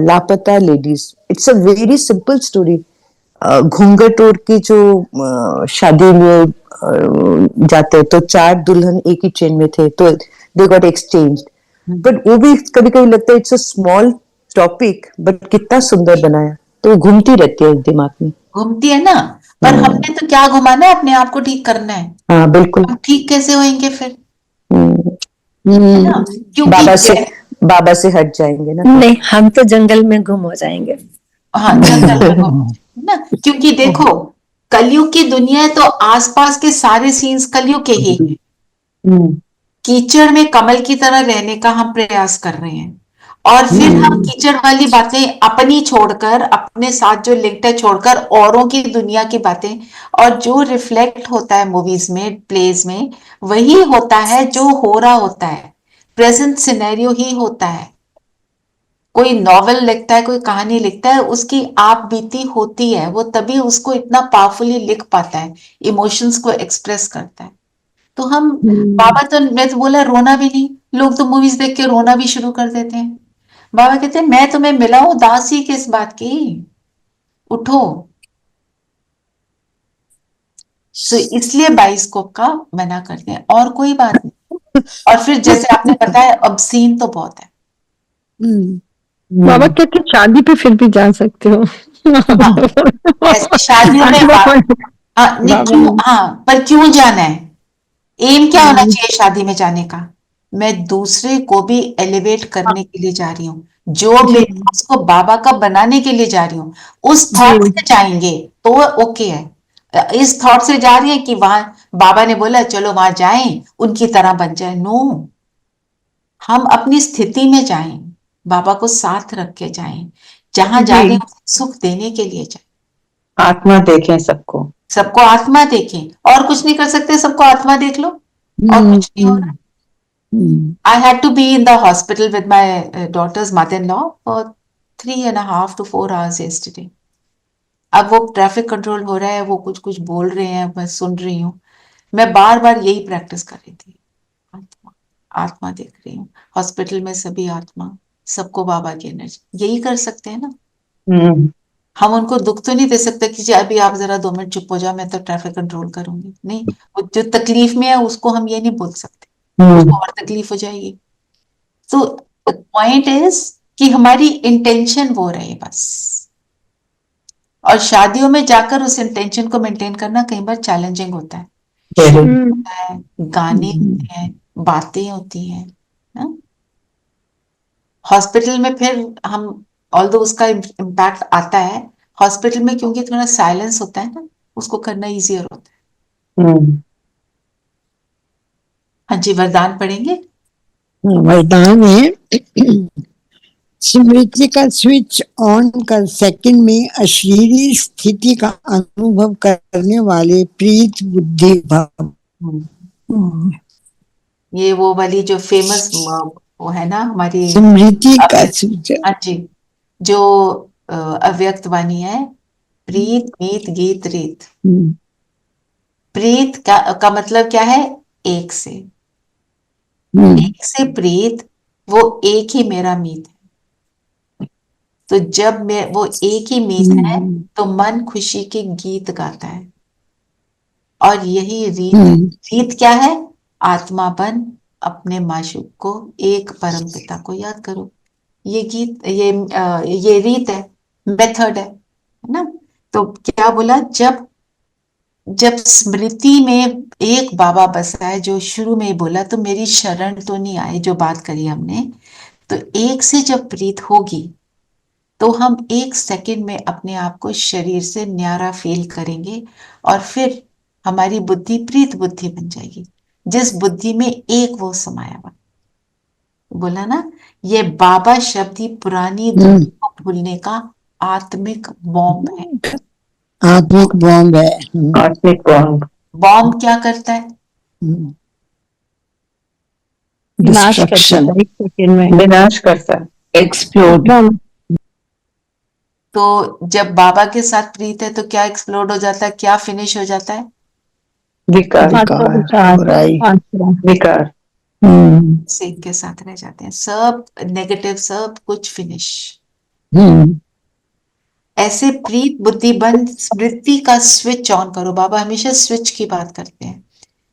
लापता ladies. It's a very simple story. घूंघट ओढ़ की जो शादी में जाते हैं, तो 4 दुल्हन एक ही ट्रेन में थे, तो दे गॉट एक्सचेंज। बट वो भी कभी कभी लगता है it's a small topic, but कितना सुंदर बनाया, तो वो घूमती रहती है दिमाग में। घूमती है ना, पर हमने तो क्या घुमाना है, अपने आप को ठीक करना है। हाँ बिल्कुल। हम ठीक कैसे होंगे फिर, हम्म, है ना, क्योंकि बाबा से हट जाएंगे ना। नहीं, हम तो जंगल में गुम हो जाएंगे। हाँ, जंगल में है ना, क्योंकि देखो कलयुग की दुनिया है, तो आसपास के सारे सीन्स कलयुग के ही हैं। कीचड़ में कमल की तरह रहने का हम प्रयास कर रहे हैं, और फिर हम कीचड़ वाली बातें अपनी छोड़कर, अपने साथ जो लिंक्ड है छोड़कर, औरों की दुनिया की बातें, और जो रिफ्लेक्ट होता है मूवीज में, प्लेज में, वही होता है जो हो रहा होता है, प्रेजेंट सिनेरियो ही होता है। कोई नॉवेल लिखता है, कोई कहानी लिखता है, उसकी आप बीती होती है, वो तभी उसको इतना पावरफुली लिख पाता है, इमोशंस को एक्सप्रेस करता है। तो हम बाबा तो, मैं तो बोला रोना भी नहीं, लोग तो मूवीज देख के रोना भी शुरू कर देते हैं। बाबा कहते हैं मैं तुम्हें मिला हूं, दासी किस बात की, उठो। तो इसलिए बाइस्कोप का मना करते हैं, और कोई बात नहीं। और फिर जैसे आपने बताया, ऑब्सीन तो बहुत है। बाबा कहते शादी पे फिर भी जा सकते हो। ऐसे शादियों में हाँ, पर क्यों जाना है, एम क्या होना चाहिए शादी में जाने का, मैं दूसरे को भी एलिवेट करने के लिए जा रही हूँ, जो मैं उसको बाबा का बनाने के लिए जा रही हूँ, उस थॉट से जाएंगे तो ओके है। इस थॉट से जा रही है कि वहां बाबा ने बोला चलो वहां जाएं, उनकी तरह बन जाए, नो, हम अपनी स्थिति में जाएं, बाबा को साथ रख के जाएं, जहां जा रहे हो सुख देने के लिए जाएं। आत्मा देखें सबको, सबको आत्मा देखें, और कुछ नहीं कर सकते, सबको आत्मा देख लो, और कुछ नहीं हो रहा। I had to be in the hospital with my daughter's mother-in-law for 3.5 to 4 hours yesterday. अब वो ट्रैफिक कंट्रोल हो रहा है, वो कुछ कुछ बोल रहे हैं, मैं सुन रही हूँ, मैं बार बार यही प्रैक्टिस कर रही थी, आत्मा, आत्मा देख रही हूँ, हॉस्पिटल में सभी आत्मा, सबको बाबा की एनर्जी, यही कर सकते हैं ना। हम उनको दुख तो नहीं दे सकते कि जी अभी आप जरा 2 मिनट चुप हो जाओ, मैं तो ट्रैफिक कंट्रोल करूंगी, नहीं, वो जो तकलीफ में है उसको हम ये नहीं बोल सकते, उसको और तकलीफ हो जाएगी। तो पॉइंट इज कि हमारी इंटेंशन वो रहे बस, और शादियों में जाकर उस इंटेंशन को मेंटेन करना कई बार चैलेंजिंग होता है, होता है, गाने होते हैं, बातें होती हैं ना। हॉस्पिटल में फिर हम, ऑल्दो उसका इम्पैक्ट आता है, हॉस्पिटल में क्योंकि थोड़ा साइलेंस होता है ना, उसको करना इजियर होता है। हाँ जी, वरदान पढ़ेंगे। वरदान है स्मृति का स्विच ऑन कर सेकंड में अशरीरी स्थिति का अनुभव करने वाले प्रीत बुद्धि भाव। ये वो वाली जो फेमस वो है ना हमारी स्मृति का स्विच, हाँ जी, जो अव्यक्त वाणी है, प्रीत मीत गीत रीत। प्रीत का मतलब क्या है? एक से, एक से प्रीत, वो एक ही मेरा मीत है। तो जब मैं वो एक ही मीत है तो मन खुशी के गीत गाता है, और यही रीत है। रीत क्या है? आत्मापन, अपने माशूक को, एक परम पिता को याद करो। ये गीत, ये रीत है, मेथड है ना? तो क्या बोला, जब जब स्मृति में एक बाबा बसा है, जो शुरू में ही बोला, तो मेरी शरण तो नहीं आए, जो बात करी हमने। तो एक से जब प्रीत होगी तो हम एक सेकंड में अपने आप को शरीर से न्यारा फील करेंगे, और फिर हमारी बुद्धि प्रीत बुद्धि बन जाएगी, जिस बुद्धि में एक वो समाया हुआ। बोला ना, ये बाबा शब्द ही पुरानी दुनिया को भूलने का आत्मिक बॉम्ब है। आत्मिक बॉम्ब है। आत्मिक बॉम्ब। बॉम्ब क्या करता है? विनाश कर डिस्ट्रक्शन, देता है एक सेकंड में, विनाश करता है। एक्सप्लोड। एकदम। तो जब बाबा के साथ प्रीत है तो क्या एक्सप्लोड हो जाता है, क्या फिनिश हो जाता है? विकार, बुराई, विकार। सिंह के साथ रह जाते हैं, सब नेगेटिव, सब कुछ फिनिश। ऐसे प्रीत बुद्धि बन स्मृति का स्विच ऑन करो। बाबा हमेशा स्विच की बात करते हैं।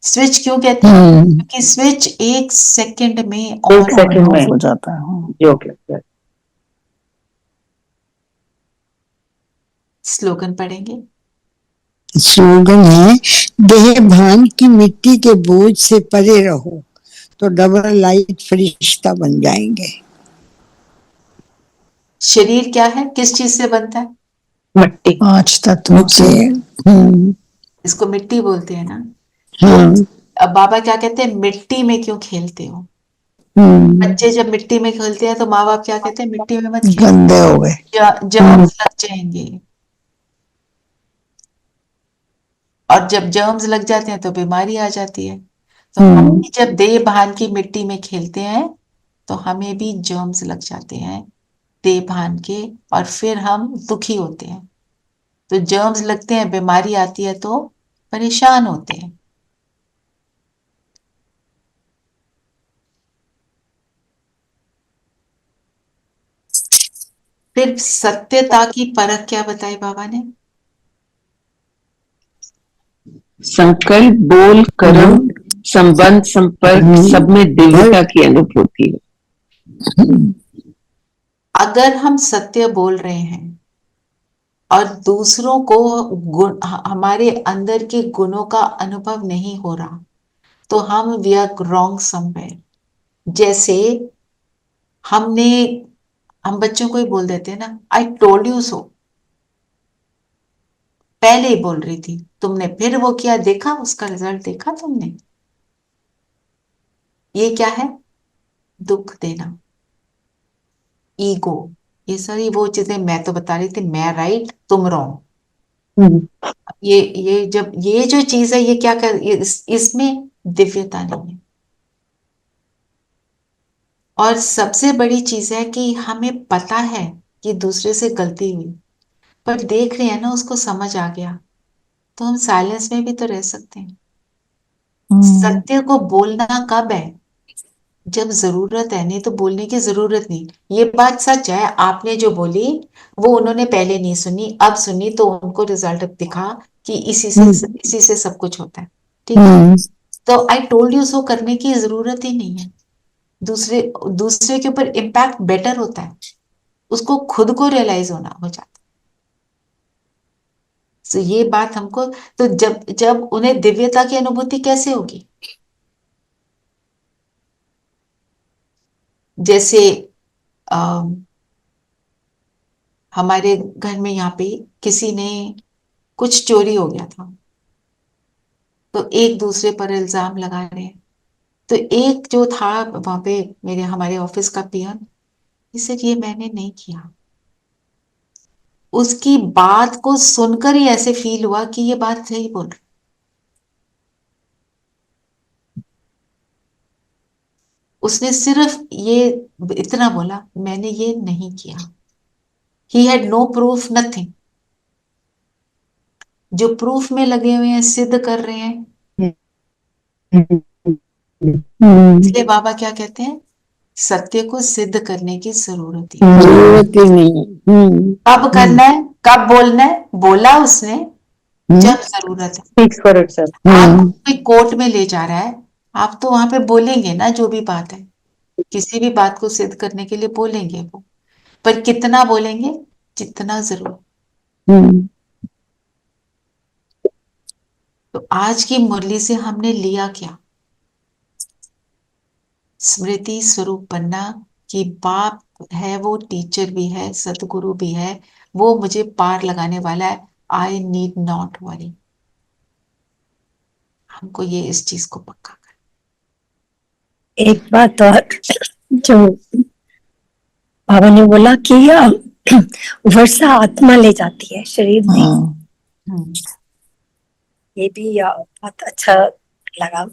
स्विच क्यों कहते हैं? क्योंकि स्विच एक सेकंड में एक ऑन सेकंड में हो जाता है। जो कहते हैं। स्लोगन पढ़ेंगे। स्लोगन है, देह भान की मिट्टी के बोझ से परे रहो तो डबल लाइट फरिश्ता बन जाएंगे। शरीर क्या है, किस चीज से बनता है? मिट्टी। 5 तत्वों से। इसको मिट्टी बोलते हैं ना? हाँ। अब बाबा क्या कहते हैं, मिट्टी में क्यों खेलते हो? बच्चे जब मिट्टी में खेलते हैं तो माँ बाप क्या कहते हैं, मिट्टी में मत खेल, गंदे हो गए। जर्म्स लग जाएंगे। और जब जर्म्स लग जाते हैं तो बीमारी आ जाती है। तो हम भी जब देह भान की मिट्टी में खेलते हैं तो हमें भी जर्म्स लग जाते हैं देह भान के, और फिर हम दुखी होते हैं। तो जर्म्स लगते हैं, बीमारी आती है तो परेशान होते हैं। फिर सत्यता की परख क्या बताई बाबा ने? संकल्प, बोल, कर्म, संबंध, संपर्क, सब में दिव्यता की अनुभूति है। अगर हम सत्य बोल रहे हैं और दूसरों को हमारे अंदर के गुणों का अनुभव नहीं हो रहा, तो हम वी आर रॉन्ग समवेयर। जैसे हमने, हम बच्चों को ही बोल देते हैं ना, आई टोल्ड यू सो, पहले ही बोल रही थी, तुमने फिर वो किया, देखा उसका रिजल्ट देखा तुमने। ये क्या है? दुख देना, ईगो। ये सारी वो चीजें मैं तो बता रही थी, मैं राइट तुम रॉन्ग। ये जब ये जो चीज है, ये क्या कर, इसमें दिव्यता नहीं है। और सबसे बड़ी चीज है कि हमें पता है कि दूसरे से गलती हुई, पर देख रहे हैं ना, उसको समझ आ गया, तो हम साइलेंस में भी तो रह सकते हैं। सत्य को बोलना कब है? जब जरूरत है, नहीं तो बोलने की जरूरत नहीं। ये बात सच है, आपने जो बोली वो उन्होंने पहले नहीं सुनी, अब सुनी तो उनको रिजल्ट दिखा कि इसी से सब कुछ होता है। ठीक है, तो आई टोल्ड यू सो करने की जरूरत ही नहीं है। दूसरे दूसरे के ऊपर इम्पैक्ट बेटर होता है, उसको खुद को रियलाइज होना हो जाता है। तो ये बात हमको, तो जब जब उन्हें दिव्यता की अनुभूति कैसे होगी? जैसे हमारे घर में यहाँ पे किसी ने, कुछ चोरी हो गया था, तो एक दूसरे पर इल्जाम लगा रहे हैं। तो एक जो था वहां पे, मेरे हमारे ऑफिस का पीएन, इसे ये मैंने नहीं किया। उसकी बात को सुनकर ही ऐसे फील हुआ कि ये बात सही बोल रही। उसने सिर्फ ये इतना बोला, मैंने ये नहीं किया। He had no proof, nothing. जो प्रूफ में लगे हुए हैं, सिद्ध कर रहे हैं, इसलिए बाबा क्या कहते हैं, सत्य को सिद्ध करने की जरूरत है। जरूरत ही नहीं। कब करना है, कब बोलना है? बोला उसने जब जरूरत है। Speaks for itself. आपको कोई कोर्ट में ले जा रहा है, आप तो वहां पे बोलेंगे ना जो भी बात है, किसी भी बात को सिद्ध करने के लिए बोलेंगे वो, पर कितना बोलेंगे? जितना जरूर। तो आज की मुरली से हमने लिया क्या? स्मृति स्वरूप बनना, कि बाप है वो टीचर भी है, सतगुरु भी है, वो मुझे पार लगाने वाला है। I need not worry. हमको ये इस चीज को पक्का कर। एक बात और, जो बाबा ने बोला कि वर्षा आत्मा ले जाती है, शरीर नहीं। ये भी बहुत अच्छा लगा।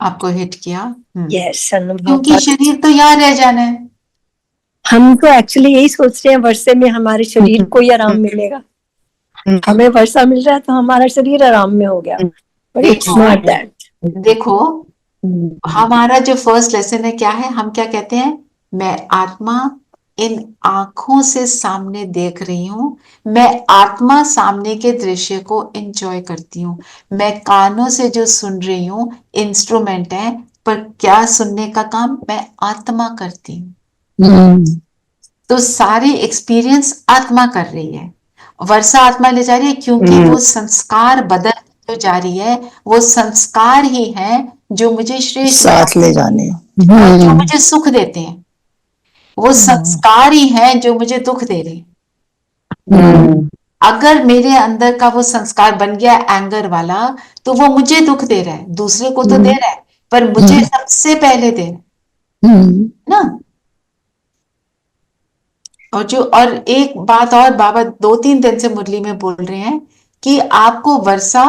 आपको हिट किया? यस, क्योंकि शरीर तो यहाँ रह जाना है। हम तो एक्चुअली यही सोच रहे हैं, वर्षे में हमारे शरीर को ही आराम मिलेगा। हमें वर्षा मिल रहा है तो हमारा शरीर आराम में हो गया, बट इट्स नॉट दैट। देखो, हमारा जो फर्स्ट लेसन है क्या है? हम क्या कहते हैं? मैं आत्मा इन आंखों से सामने देख रही हूँ, मैं आत्मा सामने के दृश्य को एंजॉय करती हूँ, मैं कानों से जो सुन रही हूँ इंस्ट्रूमेंट है, पर क्या सुनने का काम मैं आत्मा करती हूँ। तो सारी एक्सपीरियंस आत्मा कर रही है। वर्षा आत्मा ले जा रही है, क्योंकि वो संस्कार बदल जो जा रही है, वो संस्कार ही है जो मुझे श्रेष्ठ साथ ले जाने। और जो मुझे सुख देते हैं। वो संस्कार ही है जो मुझे दुख दे रहे हैं। अगर मेरे अंदर का वो संस्कार बन गया एंगर वाला, तो वो मुझे दुख दे रहा है, दूसरे को तो दे रहा है, पर मुझे सबसे पहले दे रहा है ना। और एक बात और बाबा 2-3 दिन से मुरली में बोल रहे हैं कि आपको वर्षा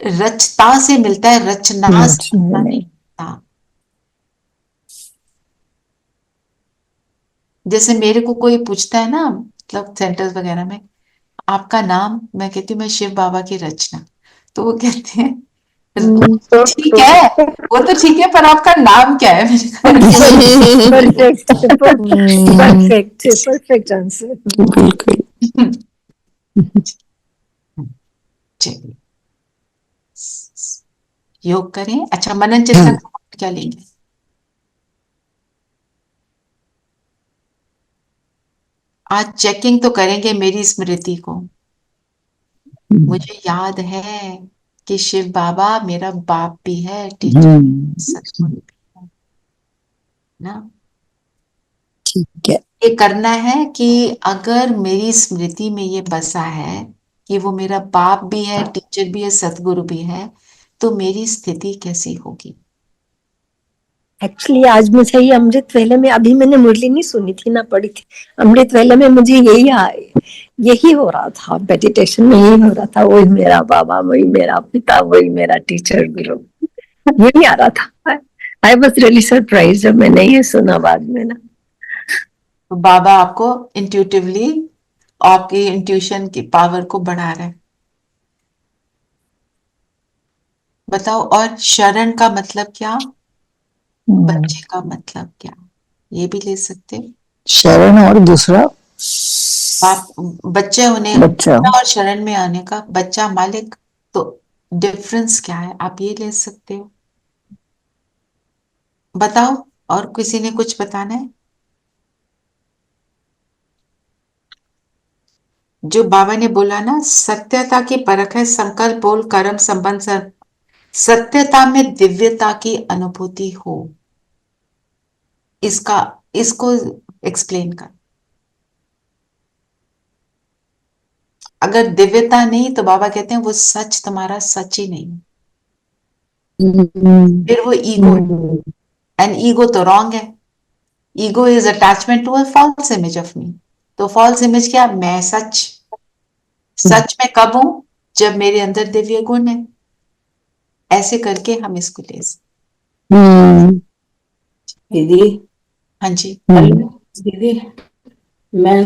रचता से मिलता है, रचना से नहीं मिलता। जैसे मेरे को कोई पूछता है ना, मतलब सेंटर्स वगैरह में, आपका नाम? मैं कहती हूँ मैं शिव बाबा की रचना। तो वो कहते हैं ठीक है, वो तो ठीक है, पर आपका नाम क्या है? Perfect perfect perfect answer. चलिए योग करें। अच्छा, मनन चिंतन क्या लेंगे? आज चेकिंग तो करेंगे मेरी स्मृति को। मुझे याद है कि शिव बाबा मेरा बाप भी है, टीचर, सतगुरु भी है ना। ठीक है। ये करना है कि अगर मेरी स्मृति में ये बसा है कि वो मेरा बाप भी है, टीचर भी है, सतगुरु भी है, तो मेरी स्थिति कैसी होगी? एक्चुअली आज मुझे ये अमृत वेला में, अभी मैंने मुरली नहीं सुनी थी ना पढ़ी थी, अमृत वेला में मुझे यही हो रहा था, मेडिटेशन में यही हो रहा था, वही मेरा बाबा, वही मेरा पिता, वही मेरा टीचर गुरु, यही आ रहा था। आई वाज रियली सरप्राइज जब मैंने ये सुना बाद में ना। तो बाबा आपको इंट्यूटिवली, आपकी इंट्यूशन की पावर को बढ़ा रहा है। बताओ, और शरण का मतलब क्या? बच्चे का मतलब क्या? ये भी ले सकते हो। शरण और दूसरा बाप, बच्चे होने बच्चा। और शरण में आने का, बच्चा मालिक, तो डिफरेंस क्या है? आप ये ले सकते हो। बताओ, और किसी ने कुछ बताना है? जो बाबा ने बोला ना, सत्यता की परख है संकल्प बोल कर्म संबंध सत्यता में दिव्यता की अनुभूति हो, इसको एक्सप्लेन कर। अगर दिव्यता नहीं, तो बाबा कहते हैं वो सच तुम्हारा सच ही नहीं, फिर वो ईगो, एंड ईगो तो रॉन्ग है। Ego is attachment to a false image of me. तो फॉल्स इमेज क्या? मैं सच में कब हूं? जब मेरे अंदर दिव्य गुण है। ऐसे करके हम इसको ले सकते। दीदी, हाँ जी। दीदी, मैं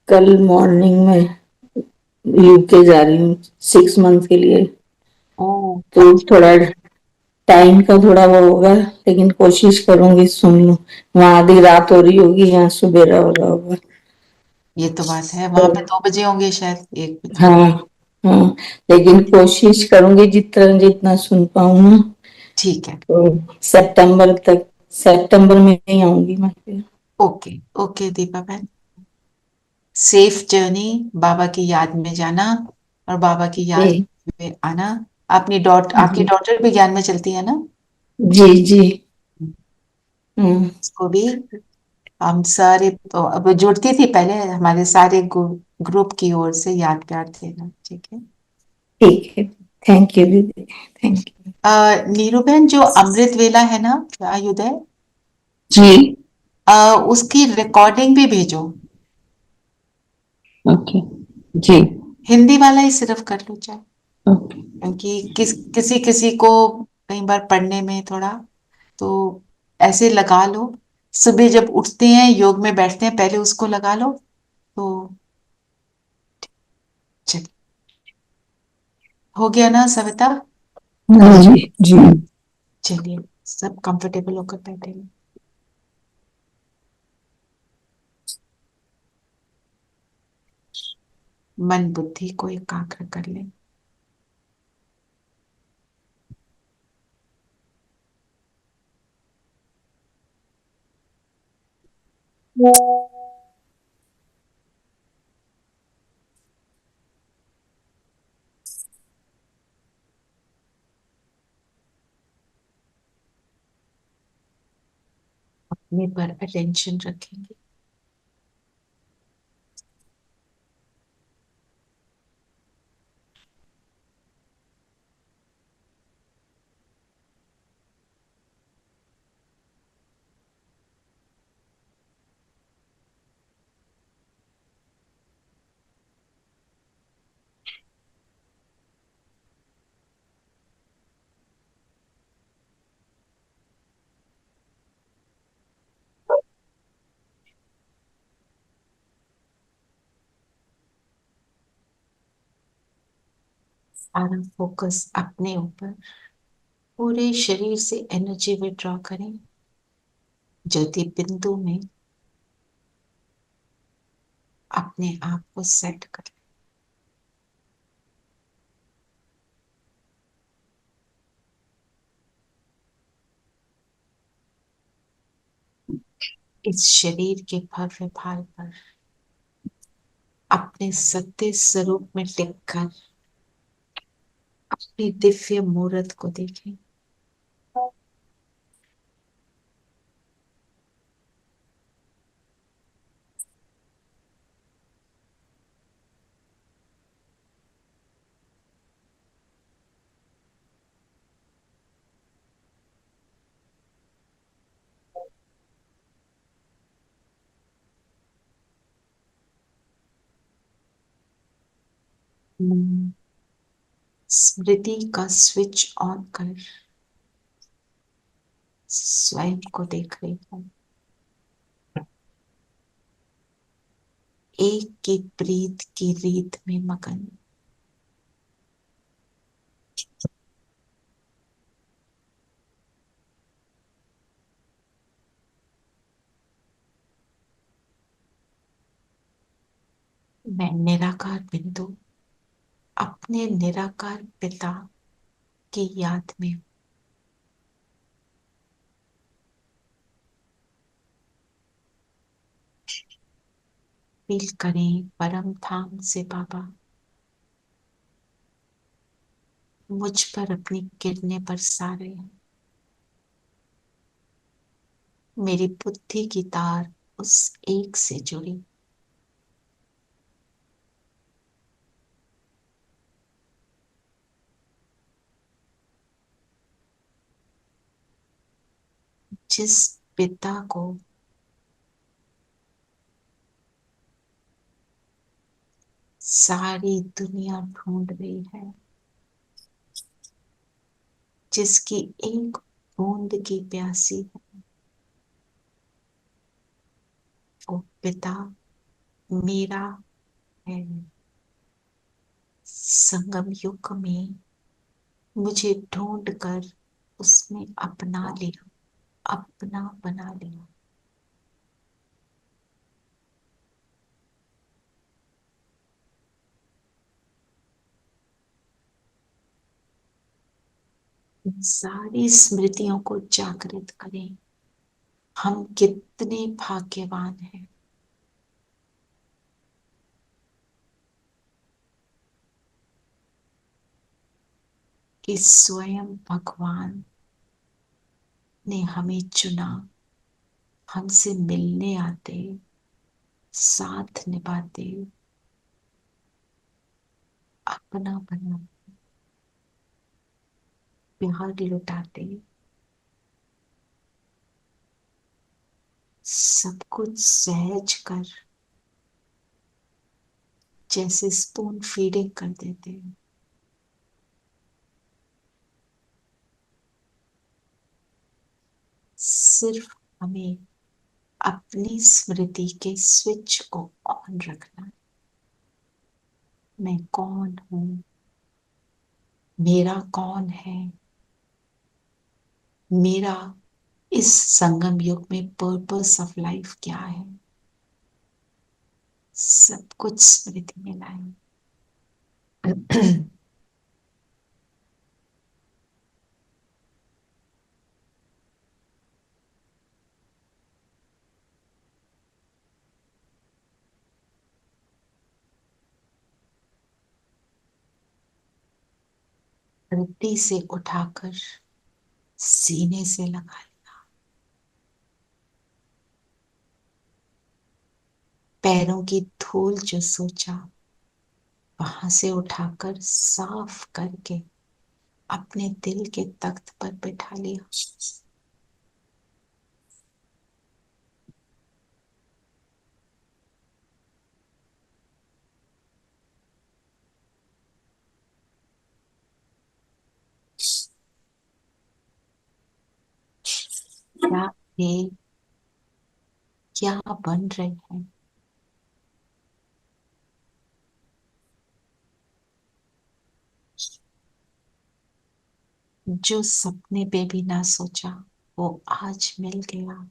कल मॉर्निंग में यूके जा रही हूँ 6 मंथ के लिए, ओ तो थोड़ा टाइम का थोड़ा वो होगा, लेकिन कोशिश करूंगी सुन लूं। वहां आधी रात हो रही होगी, यहाँ सुबेरा हो रहा होगा। ये तो बात है, वहां पे तो 2 बजे होंगे शायद, 1 बजे। हाँ, हाँ, लेकिन कोशिश करूंगी जितना जितना सुन पाऊँ ना। ठीक है। तो सितंबर में ही आऊंगी मैं फिर। ओके ओके दीपा बहन, सेफ जर्नी, बाबा की याद में जाना और बाबा की याद जी, में आना। आपकी जी, डॉटर भी ज्ञान में चलती है ना? जी, जी। हम्म, उसको भी हम सारे तो अब जुड़ती थी पहले, हमारे सारे ग्रुप की ओर से याद प्यार देना, ठीक है। ठीक है। थैंक यू दीदी, थैंक यू। नीरू बहन, जो अमृत वेला है ना, आयुदय, जी, उसकी रिकॉर्डिंग भी भेजो। ओके, जी, हिंदी वाला ही सिर्फ कर लो चाहे, ओके, क्योंकि किसी किसी को कई बार पढ़ने में थोड़ा, तो ऐसे लगा लो, सुबह जब उठते हैं योग में बैठते हैं पहले उसको लगा लो, तो चलिए, हो गया ना सविता? हाँ जी, जी। चलिए, सब कंफर्टेबल होकर बैठे हैं। मन बुद्धि को एकाग्र कर ले। अपने पर अटेंशन रखेंगे। सारा फोकस अपने ऊपर, पूरे शरीर से एनर्जी विड्रॉ करें, ज्योति बिंदु में अपने आप को सेट करें। इस शरीर के भव्य भार पर अपने सत्य स्वरूप में टिककर अपनी दिव्य मूर्त को देखें। स्मृति का स्विच ऑन कर स्वयं को देख रही हूं, एक की प्रीत की रीत में मगन। मैं निराकार बिंदु, अपने निराकार पिता की याद में फील करें, परम धाम से बाबा मुझ पर अपनी किरणें बरसा रहे हैं। मेरी बुद्धि की तार उस एक से जुड़ी, जिस पिता को सारी दुनिया ढूंढ रही है, जिसकी एक बूंद की प्यासी है, वो पिता मेरा है। संगम युग में मुझे ढूंढ कर उसने अपना लिया, अपना बना लिया। इन सारी स्मृतियों को जागृत करें। हम कितने भाग्यवान हैं कि स्वयं भगवान ने हमें चुना, हमसे मिलने आते, साथ निभाते, अपना बना, प्यार लुटाते, सब कुछ सहज कर जैसे स्पून फीडिंग कर देते हैं। सिर्फ हमें अपनी स्मृति के स्विच को ऑन रखना है। मैं कौन हूं, मेरा कौन है, मेरा इस संगम युग में पर्पस ऑफ लाइफ क्या है, सब कुछ स्मृति में लाएं। धरती से उठाकर सीने से लगा लिया, पैरों की धूल जो सोचा वहां से उठाकर साफ करके अपने दिल के तख्त पर बिठा लिया। क्या थे, क्या बन रहे हैं, जो सपने पे भी ना सोचा वो आज मिल गया।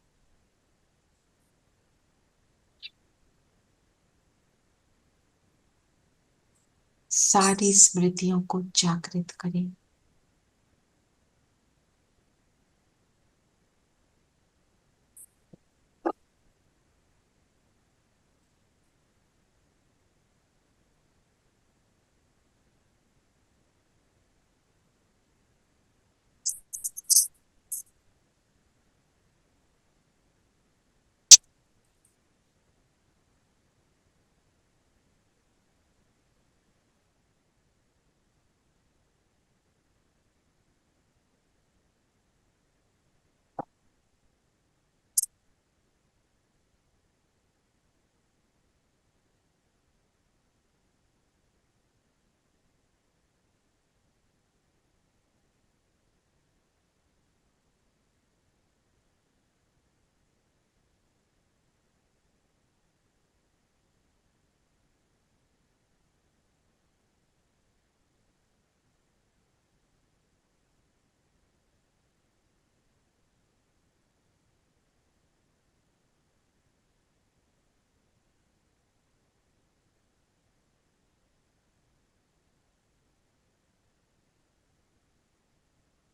सारी स्मृतियों को जागृत करें।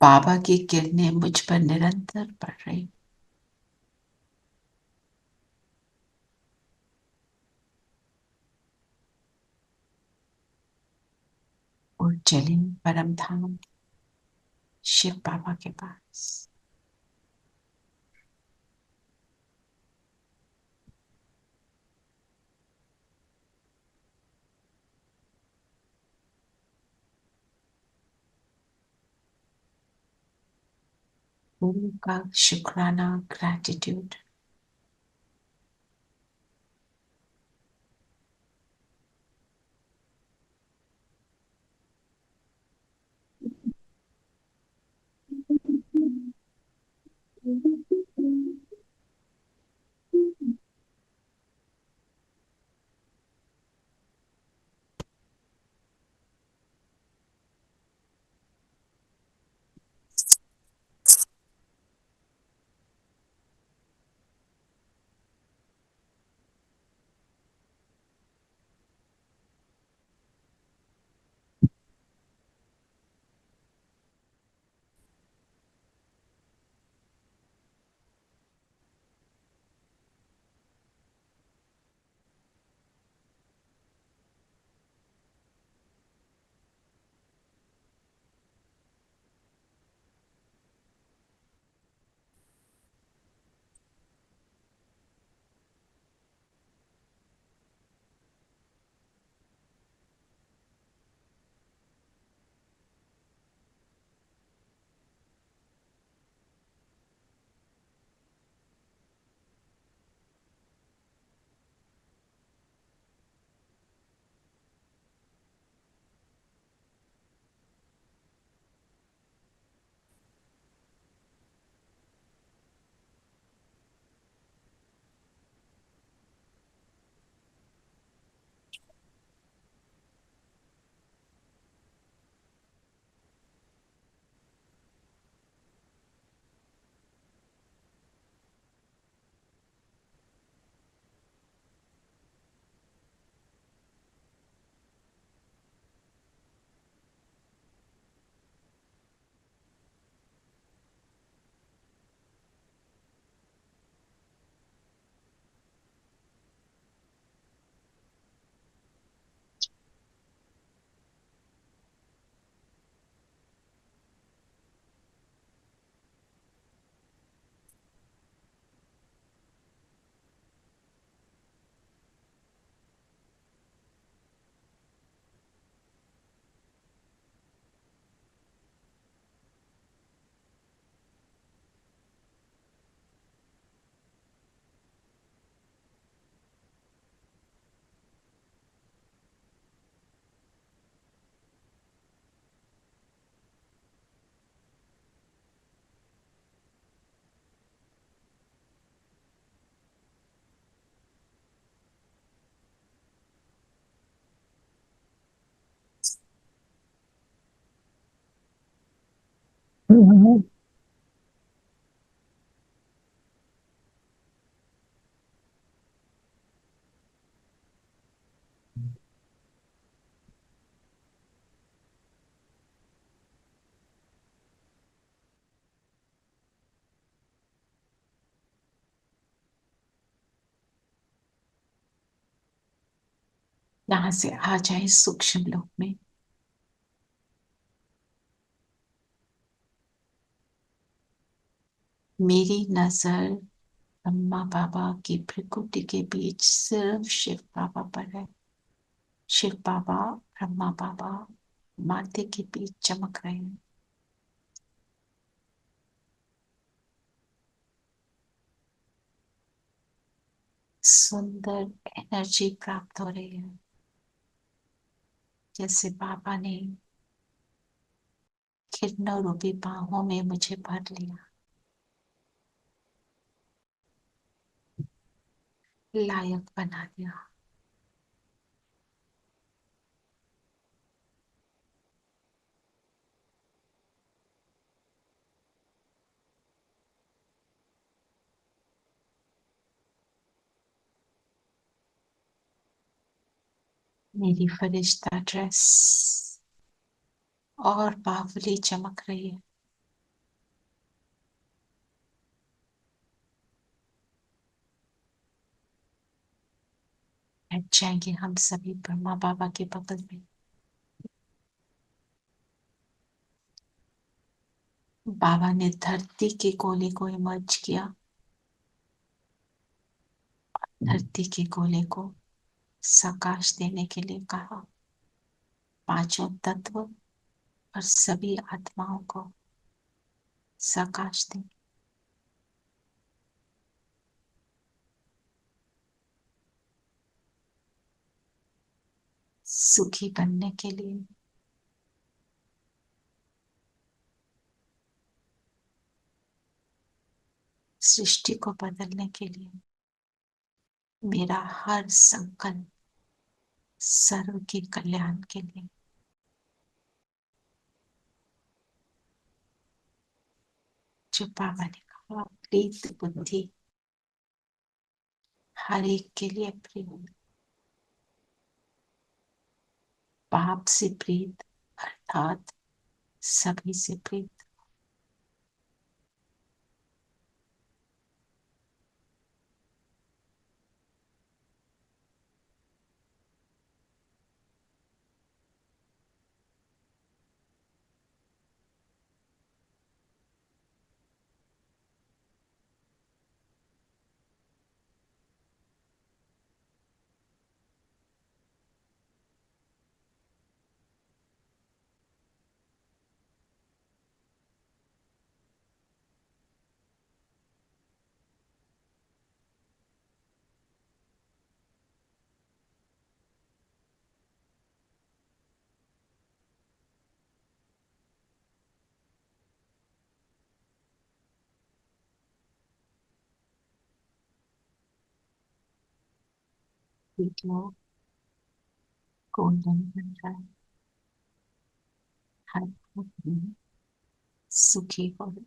बाबा की किरणें मुझ पर निरंतर पड़ रही। और चले परम धाम शिव बाबा के पास। उनका शुक्राना, ग्रैटिट्यूड। यहाँ से आ जाए सूक्ष्म लोक में। मेरी नजर ब्रह्मा बाबा की भ्रिकुटी के बीच सिर्फ शिव बाबा पर है। शिव बाबा ब्रह्मा बाबा माथे के बीच चमक रहे हैं। सुंदर एनर्जी प्राप्त हो रही है, जैसे बाबा ने किरणों रूपी बाहों में मुझे भर लिया, लायक बना दिया। मेरी फरिश्ता ड्रेस और बावली चमक रही है। बैठ जाएंगे हम सभी ब्रह्मा बाबा के बगल में। बाबा ने धरती के गोले को इमर्ज किया, धरती के गोले को सकाश देने के लिए कहा। पांचों तत्व और सभी आत्माओं को सकाश दें। सुखी बनने के लिए, सृष्टि को बदलने के लिए मेरा हर संकल्प सर्व के कल्याण के लिए। जो बाबा ने कहा, प्रीत बुद्धि हर एक के लिए प्रीत, पाप से प्रीत अर्थात सभी से प्रीत। वीडियो गोल्डन बन रहा है, हर आदमी सुखी हो रहा है।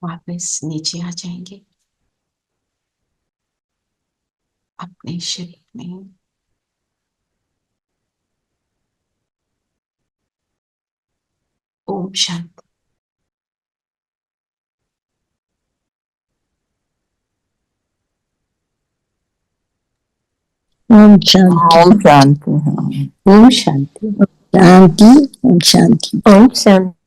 वापस नीचे आ जाएंगे अपने शरीर में। ओम शांति। ओम शांति। ओम शांति। ओम शांति। शांति। ओम शांति। ओम शांति।